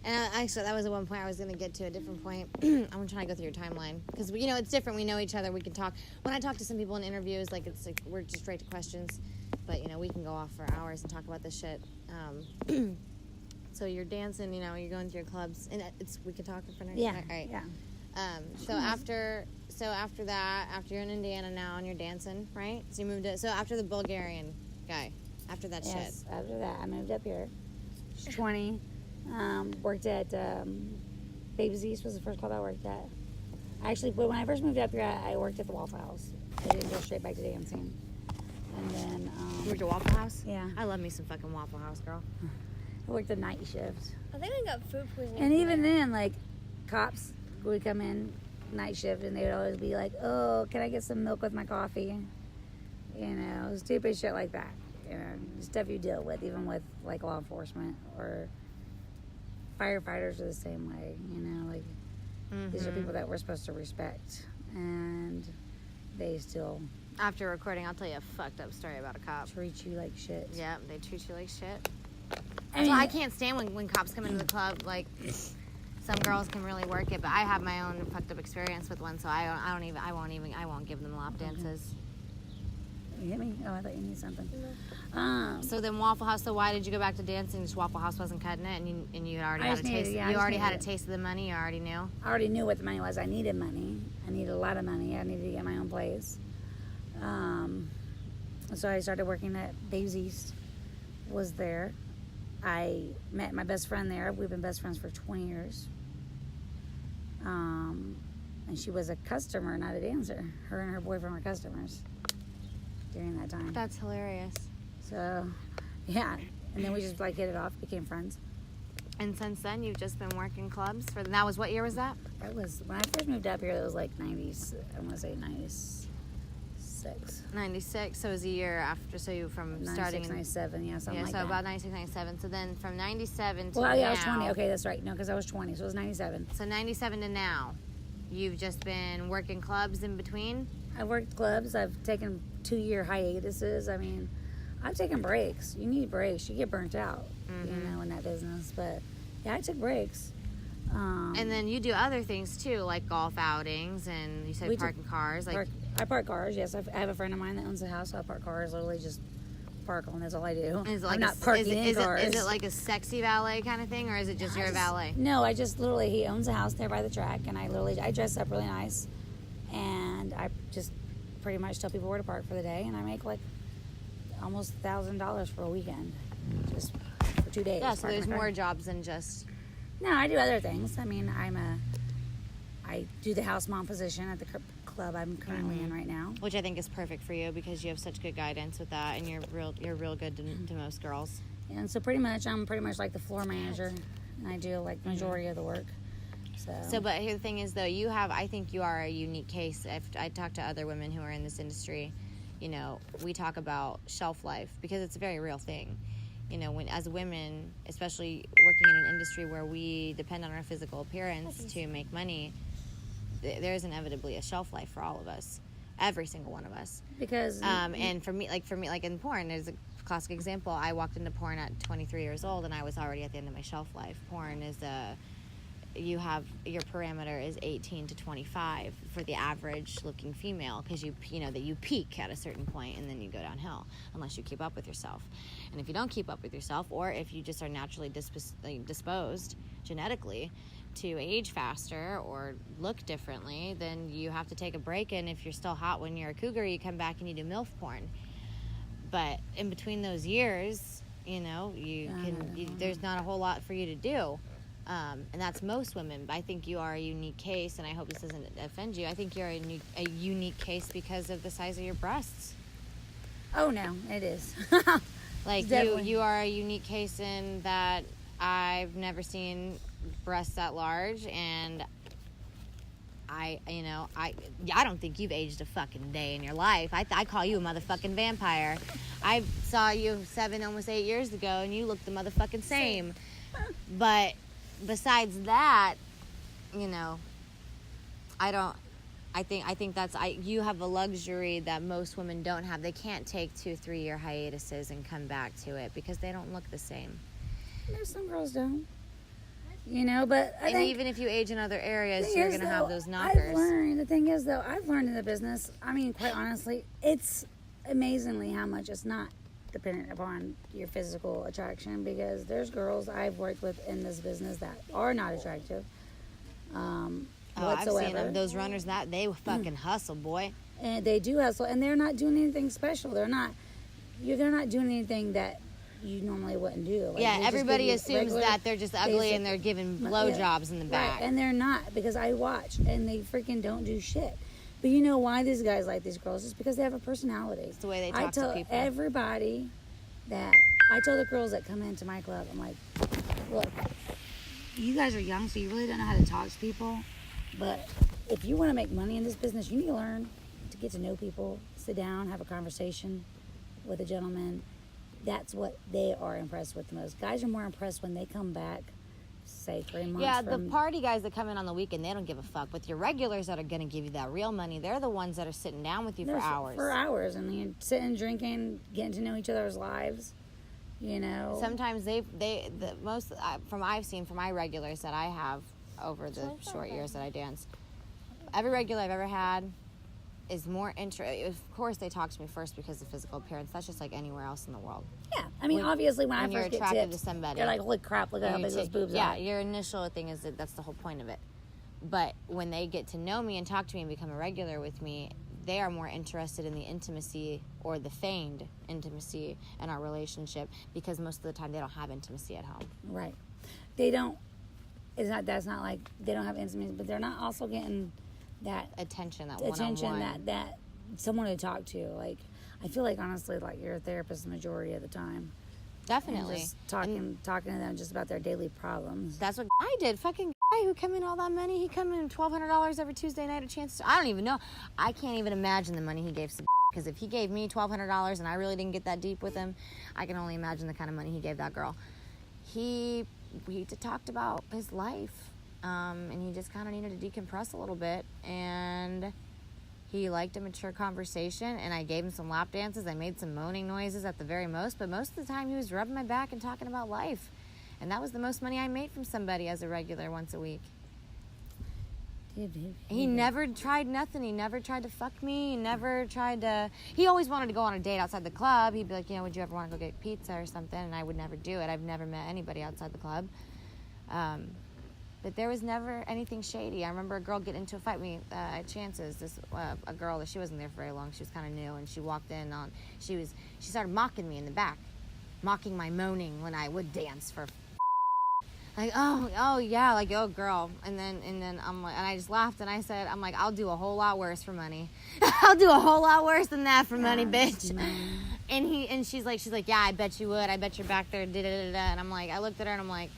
And actually, that was the one point I was going to get to, a different point. I'm trying to go through your timeline. Because, you know, it's different. We know each other. We can talk. When I talk to some people in interviews, like, it's like we're just straight to questions. But, you know, we can go off for hours and talk about this shit. So you're dancing, you know, you're going through your clubs. And we can talk for next Yeah. All right. Yeah. So after that, after you're in Indiana now and you're dancing, right? So you moved to, so after the Bulgarian guy, after that Yes. shit. After that, I moved up here. I was 20. Worked at Baby's East was the first club I worked at. Actually, when I first moved up here, I worked at the Waffle House. I didn't go straight back to dancing. And then You worked at Waffle House? yeah, I love me some fucking Waffle House, girl. I worked the night shift. I think I got food poisoning. And from even there. then, like, cops would come in night shift and they would always be like, oh, can I get some milk with my coffee? You know, stupid shit like that. You know, stuff you deal with, even with, like, law enforcement or firefighters are the same way, you know, like, these are people that we're supposed to respect. And they still After recording, I'll tell you a fucked up story about a cop. treat you like shit. Yeah, they treat you like shit. I That's mean, why I can't stand when cops come into the club. Like, some girls can really work it, but I have my own fucked up experience with one, so I won't give them lap dances. You hit me? Oh, I thought you need something. So then Waffle House. So why did you go back to dancing? Just Waffle House wasn't cutting it, and you already I had a just needed- taste. yeah, I You just already had a needed it. taste of the money. You already knew. I already knew what the money was. I needed money. I needed a lot of money. I needed to get my own place. So I started working at Baby's East. Was there. I met my best friend there. We've been best friends for 20 years. And she was a customer, not a dancer. Her and her boyfriend were customers during that time. That's hilarious. So, yeah. And then we just like hit it off, became friends. And since then, you've just been working clubs for. That was what year was that? That was when I first moved up here. It was like 90s. I want to say 96. 96. So it was a year after. So you from 96, starting in 97, yeah, something yeah. like So that. about 96, 97. So then from 97 to Well, yeah, I was now- 20. Okay, that's right. No, because I was 20, so it was 97. So 97 to now, you've just been working clubs in between. I've worked clubs. I've taken 2-year hiatuses. I mean, I've taken breaks. You need breaks. You get burnt out, you know, in that business. But yeah, I took breaks. And then you do other things too, like golf outings, and you said We do- parking cars. Like, I park cars. Yes, I have a friend of mine that owns a house. So I park cars. Literally just park them. That's all I do. is it like I'm not parking in cars. Is it like a sexy valet kind of thing, or is it just you're a valet? No, I just literally, he owns a house there by the track, and I dress up really nice, and I just pretty much tell people where to park for the day, and I make like almost $1,000 for a weekend, just for 2 days. Yeah, so parking there's my car. more jobs than just. No, I do other things. I mean, I do the house mom position at the club I'm currently in right now. Which I think is perfect for you because you have such good guidance with that, and you're real good to most girls. And so I'm pretty much like the floor manager, and I do like majority of the work. So, but here the thing is, though, I think you are a unique case. If I talk to other women who are in this industry, you know, we talk about shelf life because it's a very real thing. You know, when as women, especially working in an industry where we depend on our physical appearance to make money, there is inevitably a shelf life for all of us, every single one of us. Because And for me, like in porn, there's a classic example. I walked into porn at 23 years old, and I was already at the end of my shelf life. Porn is you have your parameter is 18 to 25 for the average looking female, because you know that you peak at a certain point and then you go downhill unless you keep up with yourself. And if you don't keep up with yourself, or if you just are naturally disposed genetically to age faster or look differently, then you have to take a break. And if you're still hot when you're a cougar, you come back and you do MILF porn. But in between those years, you know, there's not a whole lot for you to do. And that's most women. I think you are a unique case, and I hope this doesn't offend you. I think you're a unique case because of the size of your breasts. Oh no, it is. Like Definitely. you are a unique case in that I've never seen breasts that large, and I don't think you've aged a fucking day in your life. I call you a motherfucking vampire. I saw you 7, almost 8 years ago, and you look the motherfucking same. But besides that, you know, I think that's you have a luxury that most women don't have. They can't take 2-3 year hiatuses and come back to it because they don't look the same. There's some girls don't. You know, but I And think even if you age in other areas, thing you're is, gonna though, have those knockers. The thing is, though, I've learned in the business, I mean, quite honestly, it's amazingly how much it's not dependent upon your physical attraction, because there's girls I've worked with in this business that are not attractive I've seen whatsoever. them. Those runners, that they fucking hustle, boy. And they do hustle, and they're not doing anything special. They're not doing anything that you normally wouldn't do. Like, Yeah, they just everybody give you assumes regular, that they're just ugly basic- and they're giving blowjobs in the back. Right, and they're not, because I watch, and they freaking don't do shit. But you know why these guys like these girls? It's because they have a personality. It's the way they I talk to tell people. everybody that, I tell the girls that come into my club, I'm like, look, you guys are young, so you really don't know how to talk to people. But if you want to make money in this business, you need to learn to get to know people, sit down, have a conversation with a gentleman. That's what they are impressed with the most. Guys are more impressed when they come back, say 3 months. Yeah, the from, party guys that come in on the weekend, they don't give a fuck. But your regulars that are going to give you that real money, they're the ones that are sitting down with you for hours. For hours, and you're sitting, drinking, getting to know each other's lives. You know. Sometimes from I've seen from my regulars that I have over the short years that I danced, every regular I've ever had is more interested. Of course, they talk to me first because of physical appearance. That's just like anywhere else in the world. Yeah, I mean, obviously, when I When you're first get attracted tips, to somebody, you're like, holy crap, look at how big those boobs yeah, are. your initial thing is that's the whole point of it. But when they get to know me and talk to me and become a regular with me, they are more interested in the intimacy or the feigned intimacy in our relationship, because most of the time they don't have intimacy at home. Right. They don't. That's not like they don't have intimacy, but they're not also getting that Attention, that attention, one-on-one. that someone to talk to. Like, I feel like, honestly, like, you're a therapist the majority of the time. Definitely. And just talking to them just about their daily problems. That's what I did. Fucking guy who come in all that money, he come in $1,200 every Tuesday night a chance to, I don't even know. I can't even imagine the money he gave Sabine, because if he gave me $1,200 and I really didn't get that deep with him, I can only imagine the kind of money he gave that girl. He talked about his life, and he just kind of needed to decompress a little bit, and he liked a mature conversation, and I gave him some lap dances. I made some moaning noises at the very most, but most of the time he was rubbing my back and talking about life. And that was the most money I made from somebody as a regular once a week. He never tried nothing. He never tried to fuck me. He always wanted to go on a date outside the club. He'd be like, would you ever want to go get pizza or something? And I would never do it. I've never met anybody outside the club. But there was never anything shady. I remember a girl getting into a fight with me at Chance's. A girl that she wasn't there for very long. She was kind of new, and she walked in on. She started mocking me in the back, mocking my moaning when I would dance for. Like, oh yeah, like, oh girl, and then I'm like, and I just laughed and I said, I'm like, I'll do a whole lot worse for money. I'll do a whole lot worse than that for money, bitch. And she's like, yeah, I bet you would. I bet you're back there, And I'm like, I looked at her and I'm like,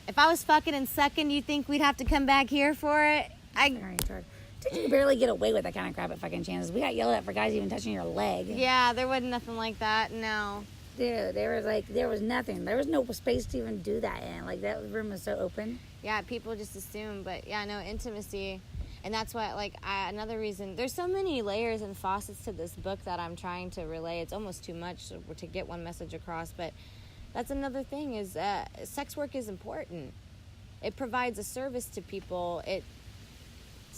if I was fucking and sucking, you think we'd have to come back here for it? Very true. Did you barely get away with that kind of crap at fucking Chances? We got yelled at for guys even touching your leg. Yeah, there wasn't nothing like that. No. Dude, there was nothing. There was no space to even do that in. Like, that room was so open. Yeah, people just assume, but yeah, no, intimacy. And that's why, like, another reason, there's so many layers and facets to this book that I'm trying to relay. It's almost too much to get one message across, but that's another thing is sex work is important. It provides a service to people. It's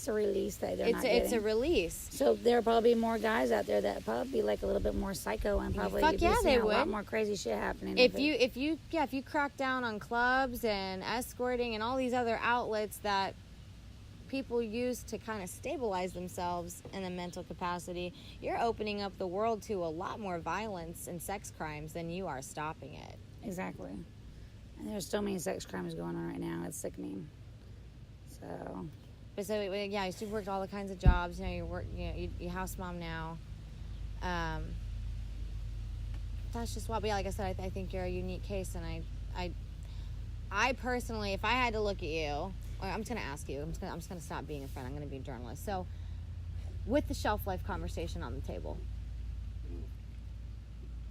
a release that they're not It's getting. a release. So there'll probably be more guys out there that probably be like a little bit more psycho and probably Fuck you'd be yeah, seeing they a lot would. more crazy shit happening. If you crack down on clubs and escorting and all these other outlets that people use to kind of stabilize themselves in a mental capacity, you're opening up the world to a lot more violence and sex crimes than you are stopping it. Exactly. And there's so many sex crimes going on right now. It's sickening. So. But so yeah, you've worked all the kinds of jobs. You house mom now. That's just wild. But yeah, like I said, I think you're a unique case, and I personally, if I had to look at you, or I'm just gonna ask you. I'm just gonna stop being a friend. I'm gonna be a journalist. So, with the shelf life conversation on the table,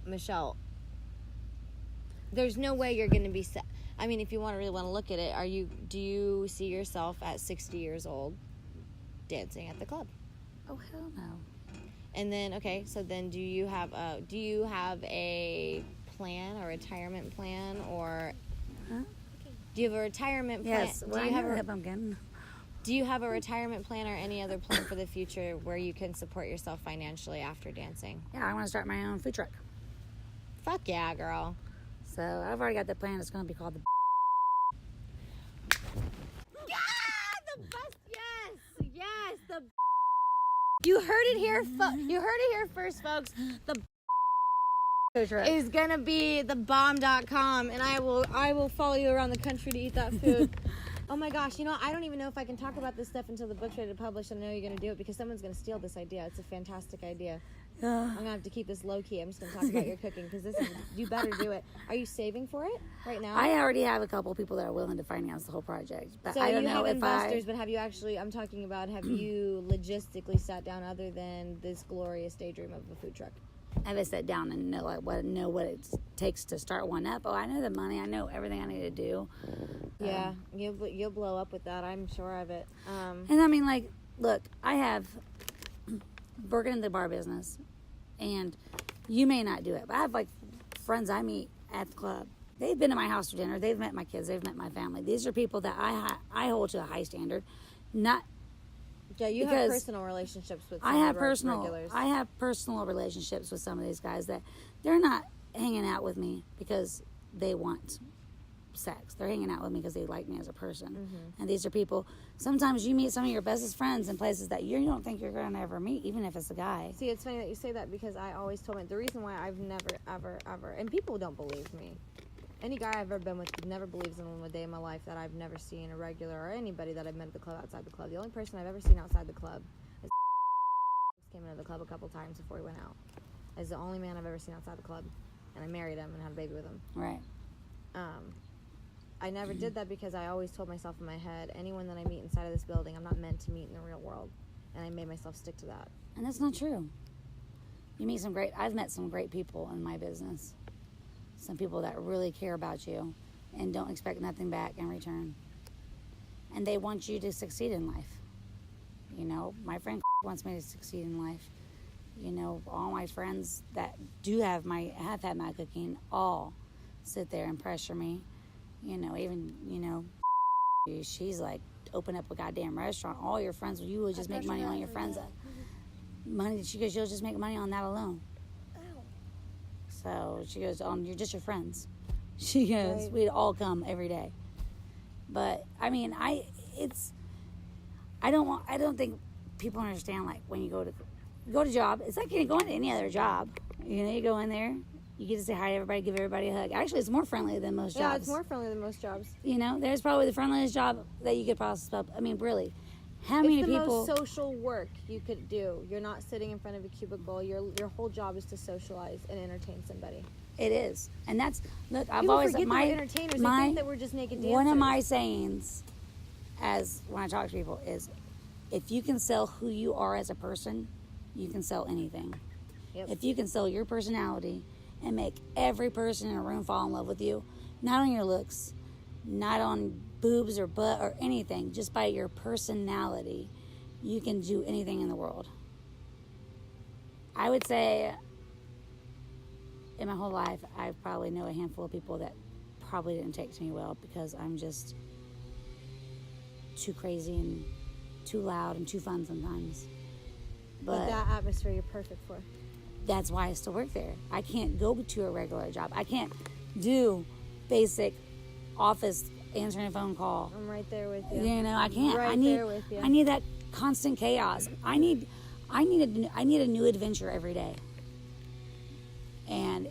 Michelle, there's no way you're gonna be set. I mean, if you really want to look at it, do you see yourself at 60 years old dancing at the club? Oh, hell no. And then, okay, so then do you have a plan, a retirement plan, or do you have a retirement plan? Yes, well, I know that pumpkin. Do you have a retirement plan or any other plan for the future where you can support yourself financially after dancing? Yeah, I want to start my own food truck. Fuck yeah, girl. So I've already got the plan. It's going to be called the... Yeah, the best. Yes, the... You heard it here. You heard it here first, folks. The food truck is gonna be thebomb.com, and I will follow you around the country to eat that food. Oh my gosh, I don't even know if I can talk about this stuff until the book's ready to publish. I know you're gonna do it because someone's gonna steal this idea. It's a fantastic idea. I'm gonna have to keep this low key. I'm just gonna talk about your cooking because you better do it. Are you saving for it right now? I already have a couple people that are willing to finance the whole project, but so I don't you know have if investors, but have you actually? I'm talking about have you logistically sat down other than this glorious daydream of a food truck? Have I sat down and know what it takes to start one up? Oh, I know the money. I know everything I need to do. Yeah, you'll blow up with that. I'm sure of it. And I mean, like, look, I have working in the bar business, and you may not do it, but I have like friends I meet at the club. They've been to my house for dinner. They've met my kids. They've met my family. These are people that I hold to a high standard. Not yeah, you have personal relationships with. I have personal relationships with some of these guys that they're not hanging out with me because they want sex. They're hanging out with me because they like me as a person. Mm-hmm. And these are people, sometimes you meet some of your bestest friends in places that you don't think you're going to ever meet, even if it's a guy. See, it's funny that you say that because I always told me the reason why I've never, ever, and people don't believe me. Any guy I've ever been with never believes in one day in my life that I've never seen a regular or anybody that I've met at the club outside the club. The only person I've ever seen outside the club is came into the club a couple times before he went out. Is the only man I've ever seen outside the club, and I married him and had a baby with him. Right. I never did that because I always told myself in my head, anyone that I meet inside of this building, I'm not meant to meet in the real world, and I made myself stick to that. And that's not true. I've met some great people in my business. Some people that really care about you and don't expect nothing back in return. And they want you to succeed in life. My friend wants me to succeed in life. All my friends that have had my cooking all sit there and pressure me. She's like, open up a goddamn restaurant. All your friends, you will just make money on your friends. She goes, you'll just make money on that alone. So she goes, you're just your friends. She goes, right. We'd all come every day. But I mean, I don't think people understand, like, when you go to job, it's like going to any other job. You go in there, you get to say hi to everybody, give everybody a hug. Actually, it's more friendly than most jobs. Yeah, it's more friendly than most jobs. There's probably the friendliest job that you could possibly. I mean, really. How many people? It's the most social work you could do. You're not sitting in front of a cubicle. Your whole job is to socialize and entertain somebody. It is, and that's look. I've People always forget that we're entertainers. They think that we're just naked dancers. One of my sayings, as when I talk to people, is, if you can sell who you are as a person, you can sell anything. Yep. If you can sell your personality and make every person in a room fall in love with you, not on your looks, not on boobs or butt or anything, just by your personality, you can do anything in the world. I would say in my whole life, I probably know a handful of people that probably didn't take to me well because I'm just too crazy and too loud and too fun sometimes. But that atmosphere you're perfect for. That's why I still work there. I can't go to a regular job. I can't do basic office answering a phone call. I'm right there with you. I can't. There with you. I need that constant chaos. I need a new adventure every day. And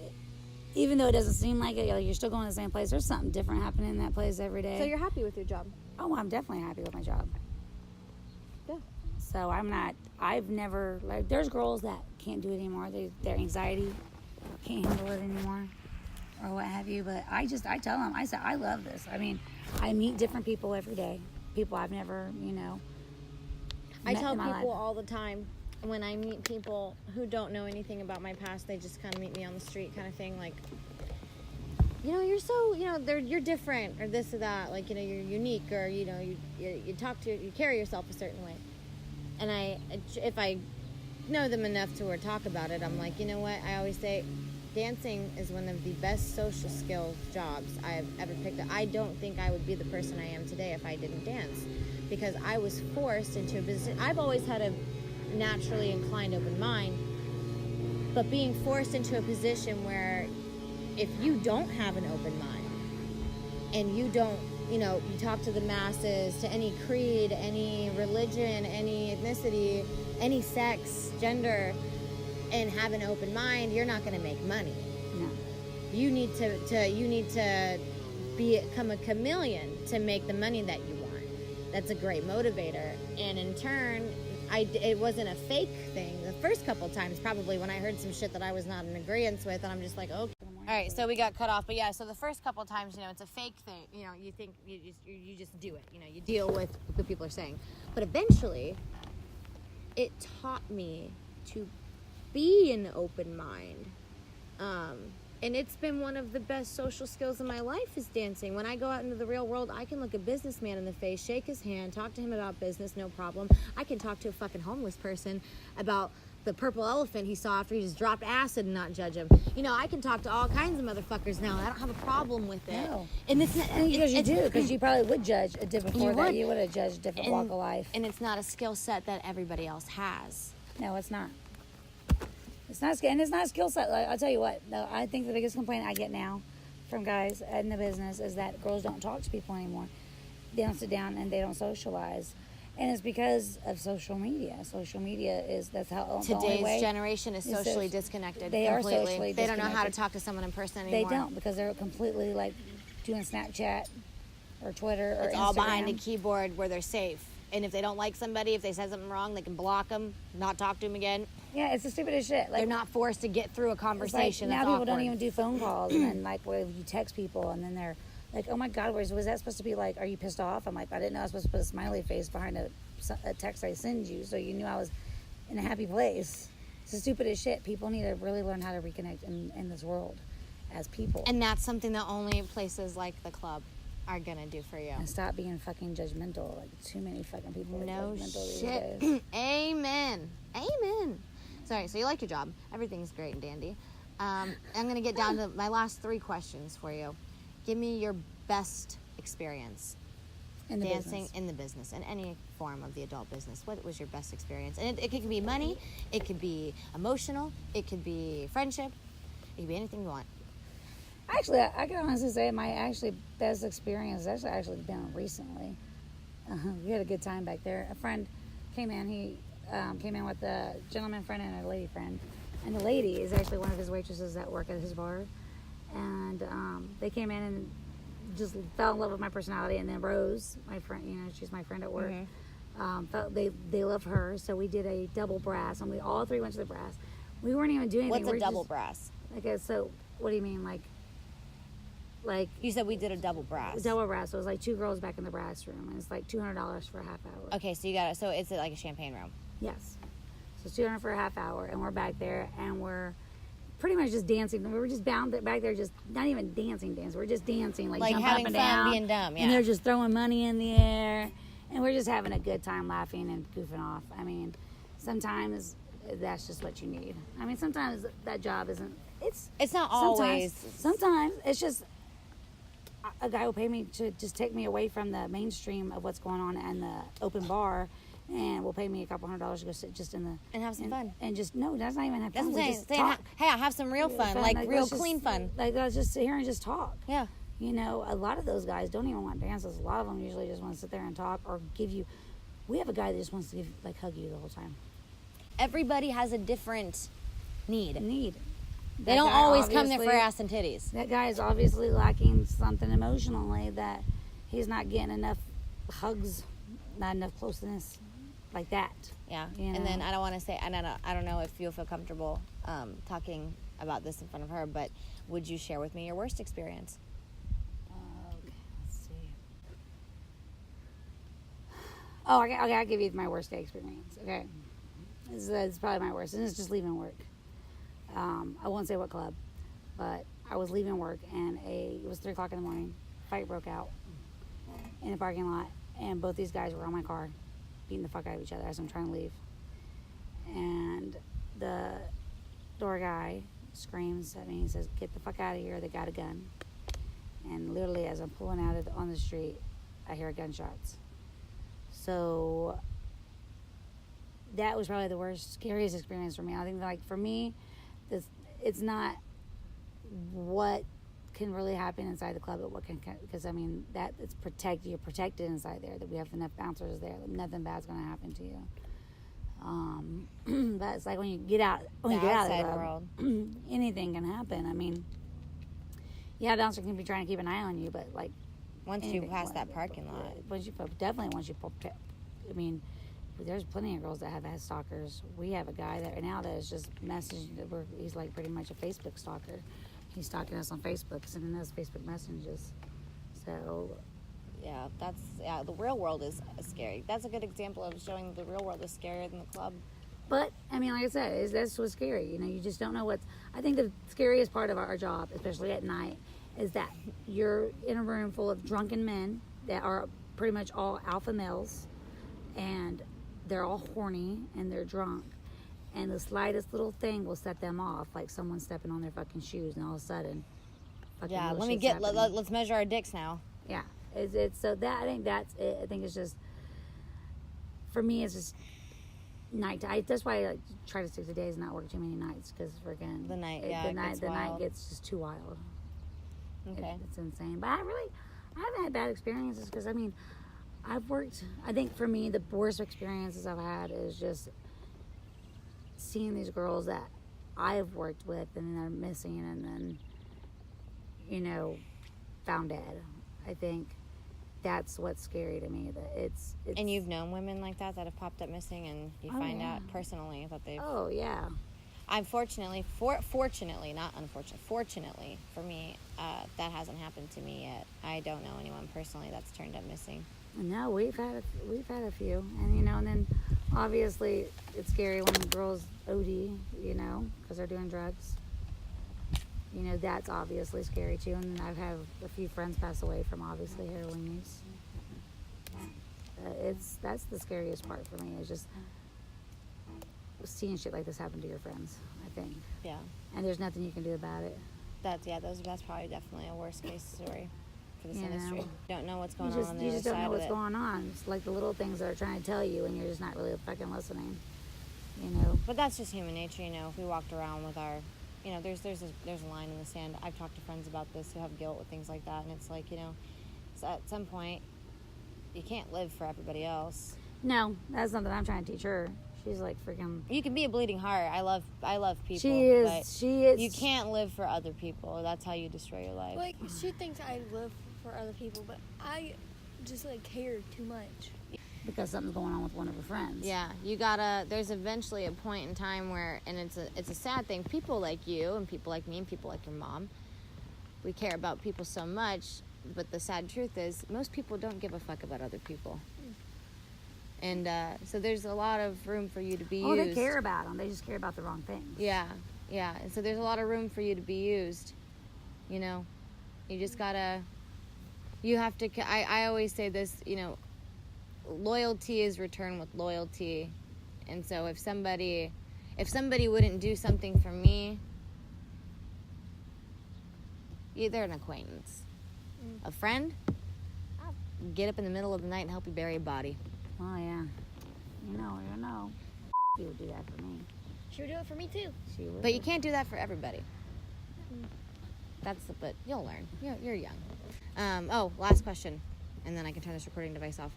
even though it doesn't seem like it, you're still going to the same place. There's something different happening in that place every day. So you're happy with your job? Oh, I'm definitely happy with my job. Yeah. So I've never, there's girls that can't do it anymore. Their anxiety can't handle it anymore or what have you. But I tell them, I said, I love this. I mean, I meet different people every day. People I've never, I met tell in my people life. all the time when I meet people who don't know anything about my past, they just kind of meet me on the street kind of thing, like, you're so, you're different or this or that, like, you're unique or, you carry yourself a certain way. And if I know them enough to talk about it, I'm like, you know what, I always say dancing is one of the best social skill jobs I've ever picked up. I don't think I would be the person I am today if I didn't dance, because I was forced into a position. I've always had a naturally inclined open mind, but being forced into a position where if you don't have an open mind and you don't, you talk to the masses, to any creed, any religion, any ethnicity, any sex, gender, and have an open mind, you're not going to make money. No. You need to become a chameleon to make the money that you want. That's a great motivator. And in turn, it wasn't a fake thing. The first couple times, probably, when I heard some shit that I was not in agreement with, and I'm just like, okay. All right, so we got cut off. But yeah, so the first couple times, it's a fake thing. You think you just do it. You deal with what people are saying. But eventually, it taught me to be an open mind. And it's been one of the best social skills in my life is dancing. When I go out into the real world, I can look a businessman in the face, shake his hand, talk to him about business, no problem. I can talk to a fucking homeless person about the purple elephant he saw after he just dropped acid and not judge him. I can talk to all kinds of motherfuckers now. I don't have a problem with it. No. And it's Because you do, because you probably would judge a different You before that. would. You would have judged a different walk of life. And it's not a skill set that everybody else has. No, it's not. It's not, and it's not a skill set. Like, I'll tell you what. No, I think the biggest complaint I get now from guys in the business is that girls don't talk to people anymore. They don't sit down and they don't socialize, and it's because of social media. Social media that's how the only Today's way generation is socially disconnected. They completely. are socially They don't know how to disconnected. talk to someone in person anymore. They don't, because they're completely like doing Snapchat or Twitter or It's Instagram. all behind a keyboard where they're safe. And if they don't like somebody, if they said something wrong, they can block them, not talk to them again. Yeah, it's the stupidest shit. Like, They're not forced to get through a it's like, conversation. now That's people awkward. don't even do phone calls, and then like where you text people, and then they're like, "Oh my God, was that supposed to be like? Are you pissed off?" I'm like, I didn't know I was supposed to put a smiley face behind a text I send you, so you knew I was in a happy place. It's the stupidest shit. People need to really learn how to reconnect in this world as people, And that's something that only places like the club are gonna do for you. and stop being fucking judgmental. Like, too many fucking people are No judgmental these shit. days. Amen. Amen. Sorry, so you like your job. Everything's great and dandy. I'm going to get down to my last 3 questions for you. Give me your best experience In the dancing business. in the business, in any form of the adult business. What was your best experience? And it could be money, it could be emotional, it could be friendship, it could be anything you want. Actually, I can honestly say my best experience has actually been recently. We had a good time back there. A friend came in. He came in with a gentleman friend and a lady friend. And the lady is actually one of his waitresses that work at his bar. And they came in and just fell in love with my personality. And then Rose, my friend, she's my friend at work, felt they love her. So we did a double brass, and we all 3 went to the brass. We weren't even doing anything. What's a We're double just, brass? Okay, so what do you mean, like? You said we did a double brass. Double brass. So it was like 2 girls back in the brass room, and it's like $200 for a half hour. Okay, so you got it. So it's like a champagne room. Yes. So it's $200 for a half hour, and we're back there, and we're pretty much just dancing. We were just bound back there, just not even dancing. We're just dancing, like jumping having up and fun, down, being dumb. Yeah. And they're just throwing money in the air, and we're just having a good time, laughing and goofing off. I mean, sometimes that's just what you need. I mean, sometimes that job isn't. It's not always. Sometimes it's just. A guy will pay me to just take me away from the mainstream of what's going on in the open bar, and will pay me a couple $100 to go sit just in the And have some fun. And just that's not even have That's fun. what I'm We saying. just talk. Hey, I have some real fun, like real let's just- clean fun. Like, let's just sit here and just talk. Yeah. You know, a lot of those guys don't even want dances. A lot of them usually just want to sit there and talk or give you. We have a guy that just wants to hug you the whole time. Everybody has a different need. They That don't guy always come there for obviously- ass and titties. That guy is obviously lacking something emotionally, that he's not getting enough hugs, not enough closeness like that. Yeah. You And then know? I don't want to say, I don't know if you'll feel comfortable talking about this in front of her, but would you share with me your worst experience? Okay, let's see. Oh, okay, I'll give you my worst day experience. Okay. This is probably my worst, and it's just leaving work. I won't say what club, but I was leaving work, and it was 3 o'clock in the morning. Fight broke out in the parking lot, and both these guys were on my car, beating the fuck out of each other as I'm trying to leave. And the door guy screams at me. He says, "Get the fuck out of here! They got a gun." And literally, as I'm pulling out on the street, I hear gunshots. So that was probably the worst, scariest experience for me. I think, like, for me, it's not what can really happen inside the club, but what can, because I mean that it's you're protected inside there. That we have enough bouncers there. That nothing bad's going to happen to you. But it's like when you get out of the outside club, world, anything can happen. I mean, yeah, the bouncer can be trying to keep an eye on you, but like once you pass that parking lot, once you I mean, there's plenty of girls that have had stalkers. We have a guy that right now that is just messaging. He's like pretty much a Facebook stalker. He's stalking us on Facebook, sending us Facebook messages. So yeah, the real world is scary. That's a good example of showing the real world is scarier than the club. But I mean, like I said, that's what's scary. You know, you just don't know what's. I think the scariest part of our job, especially at night, is that you're in a room full of drunken men that are pretty much all alpha males, and they're all horny and they're drunk, and the slightest little thing will set them off, like someone stepping on their fucking shoes, and all of a sudden, Yeah, let's measure our dicks now. Yeah, it's so that I think that's it. I think it's just, for me, it's just night. That's why I try to stick to days and not work too many nights, because freaking the night gets just too wild. Okay, it's insane. But I haven't had bad experiences, because I mean, I've worked. I think for me, the worst experiences I've had is just seeing these girls that I've worked with and they're missing, and then, you know, found dead. I think that's what's scary to me. That it's and you've known women like that have popped up missing, and you find out personally that they've. Oh yeah. Fortunately, not unfortunately, fortunately for me, that hasn't happened to me yet. I don't know anyone personally that's turned up missing. No, we've had a few, and you know, and then obviously it's scary when the girls OD, you know, because they're doing drugs. You know, that's obviously scary too. And I've had a few friends pass away from obviously heroin use. That's the scariest part for me, is just seeing shit like this happen to your friends, I think. Yeah. And there's nothing you can do about it. That's probably definitely a worst case story for this industry. You don't know what's going on the other side of it. You just don't know what's going on. It's like the little things that are trying to tell you, and you're just not really fucking listening. You know. But that's just human nature, you know. If we walked around with our, you know, there's a line in the sand. I've talked to friends about this who have guilt with things like that, and it's like, you know, so at some point, you can't live for everybody else. No, that's something I'm trying to teach her. She's like freaking. You can be a bleeding heart. I love people. She is. You can't live for other people. That's how you destroy your life. Like, she thinks I live for other people, but I just like care too much. Because something's going on with one of her friends. Yeah, there's eventually a point in time where, and it's a sad thing, people like you and people like me and people like your mom, we care about people so much, but the sad truth is most people don't give a fuck about other people. And so there's a lot of room for you to be used. Oh, they care about them. They just care about the wrong things. Yeah. And so there's a lot of room for you to be used. You know, you just gotta, you have to, I always say this, you know, loyalty is returned with loyalty. And so if somebody wouldn't do something for me, they're an acquaintance. A friend, I'll get up in the middle of the night and help you bury a body. Oh yeah, you know, she would do that for me. She would do it for me too. She would. But you can't do that for everybody. But you'll learn. You're young. Last question, and then I can turn this recording device off.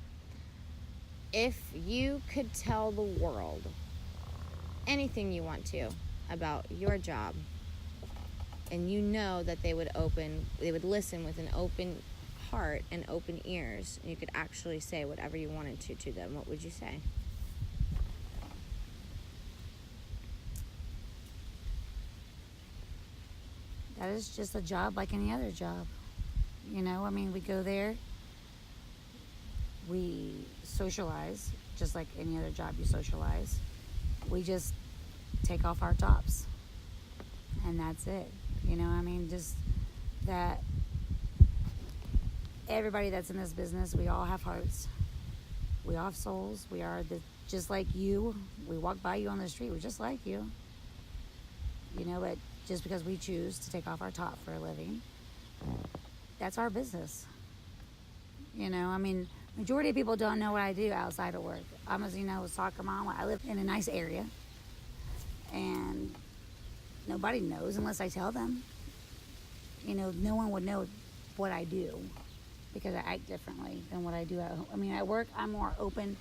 If you could tell the world anything you want to about your job, and you know that they would listen with an open heart and open ears, and you could actually say whatever you wanted to them, what would you say? that is just a job like any other job. You know, I mean, we go there, we socialize, just like any other job you socialize. We just take off our tops, and that's it. You know, I mean, just that everybody that's in this business, we all have hearts. We all have souls. We are just like you. We walk by you on the street. We're just like you. You know, but just because we choose to take off our top for a living, that's our business. You know, I mean, majority of people don't know what I do outside of work. I'm a, soccer mom. I live in a nice area, and nobody knows unless I tell them. You know, no one would know what I do because I act differently than what I do at home. I mean, at work, I'm more open.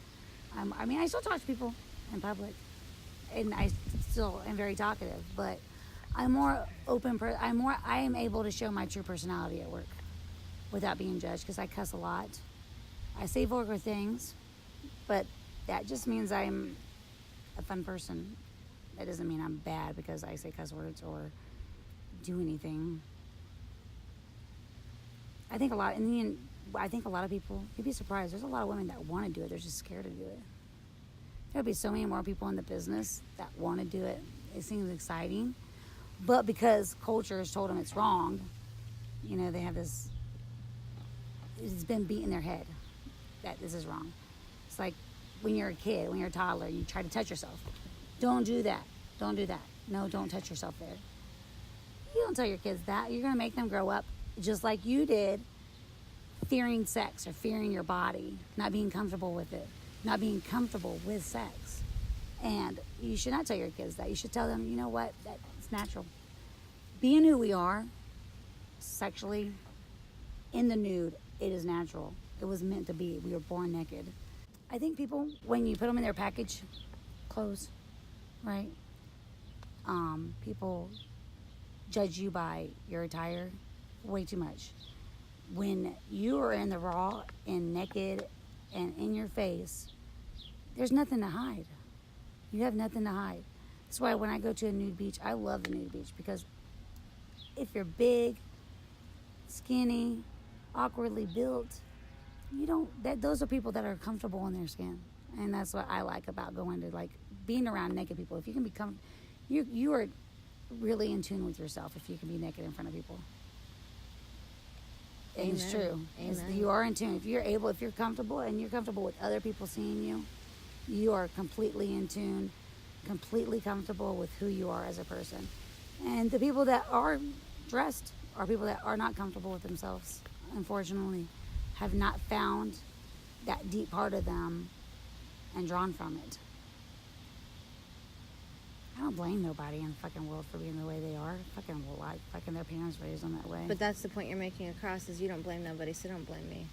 I still talk to people in public, and I still am very talkative, but I'm more open. I am able to show my true personality at work without being judged because I cuss a lot. I say vulgar things, but that just means I'm a fun person. That doesn't mean I'm bad because I say cuss words or do anything. I think a lot of people, you'd be surprised, there's a lot of women that want to do it, they're just scared to do it. There'll be so many more people in the business that want to do it. It seems exciting, but because culture has told them it's wrong, you know, they have this, it's been beat in their head that this is wrong. It's like when you're a kid, when you're a toddler, you try to touch yourself. Don't do that. Don't do that. No, don't touch yourself there. You don't tell your kids that. You're going to make them grow up just like you did, fearing sex or fearing your body, not being comfortable with it, not being comfortable with sex. And you should not tell your kids that. You should tell them, you know what, that's natural. Being who we are, sexually, in the nude, it is natural. It was meant to be. We were born naked. I think people, when you put them in their package clothes, right, people judge you by your attire way too much. When you are in the raw and naked and in your face, there's nothing to hide. You have nothing to hide. That's why when I go to a nude beach, I love the nude beach, because if you're big, skinny, awkwardly built, those are people that are comfortable in their skin. And that's what I like about going to, like, being around naked people. If you can become, you are really in tune with yourself if you can be naked in front of people. Amen. It's true. Amen. You are in tune. If you're comfortable and you're comfortable with other people seeing you, you are completely in tune, completely comfortable with who you are as a person. And the people that are dressed are people that are not comfortable with themselves, unfortunately, have not found that deep part of them and drawn from it. I don't blame nobody in the fucking world for being the way they are. Fucking their parents raised them that way. But that's the point you're making across, is you don't blame nobody, so don't blame me.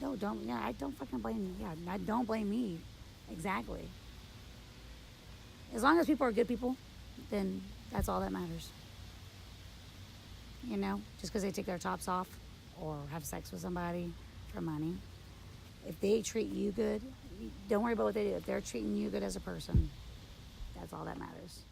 I don't fucking blame you. Yeah, I don't blame me. Exactly. As long as people are good people, then that's all that matters. You know, just because they take their tops off or have sex with somebody for money. If they treat you good, don't worry about what they do. If they're treating you good as a person, that's all that matters.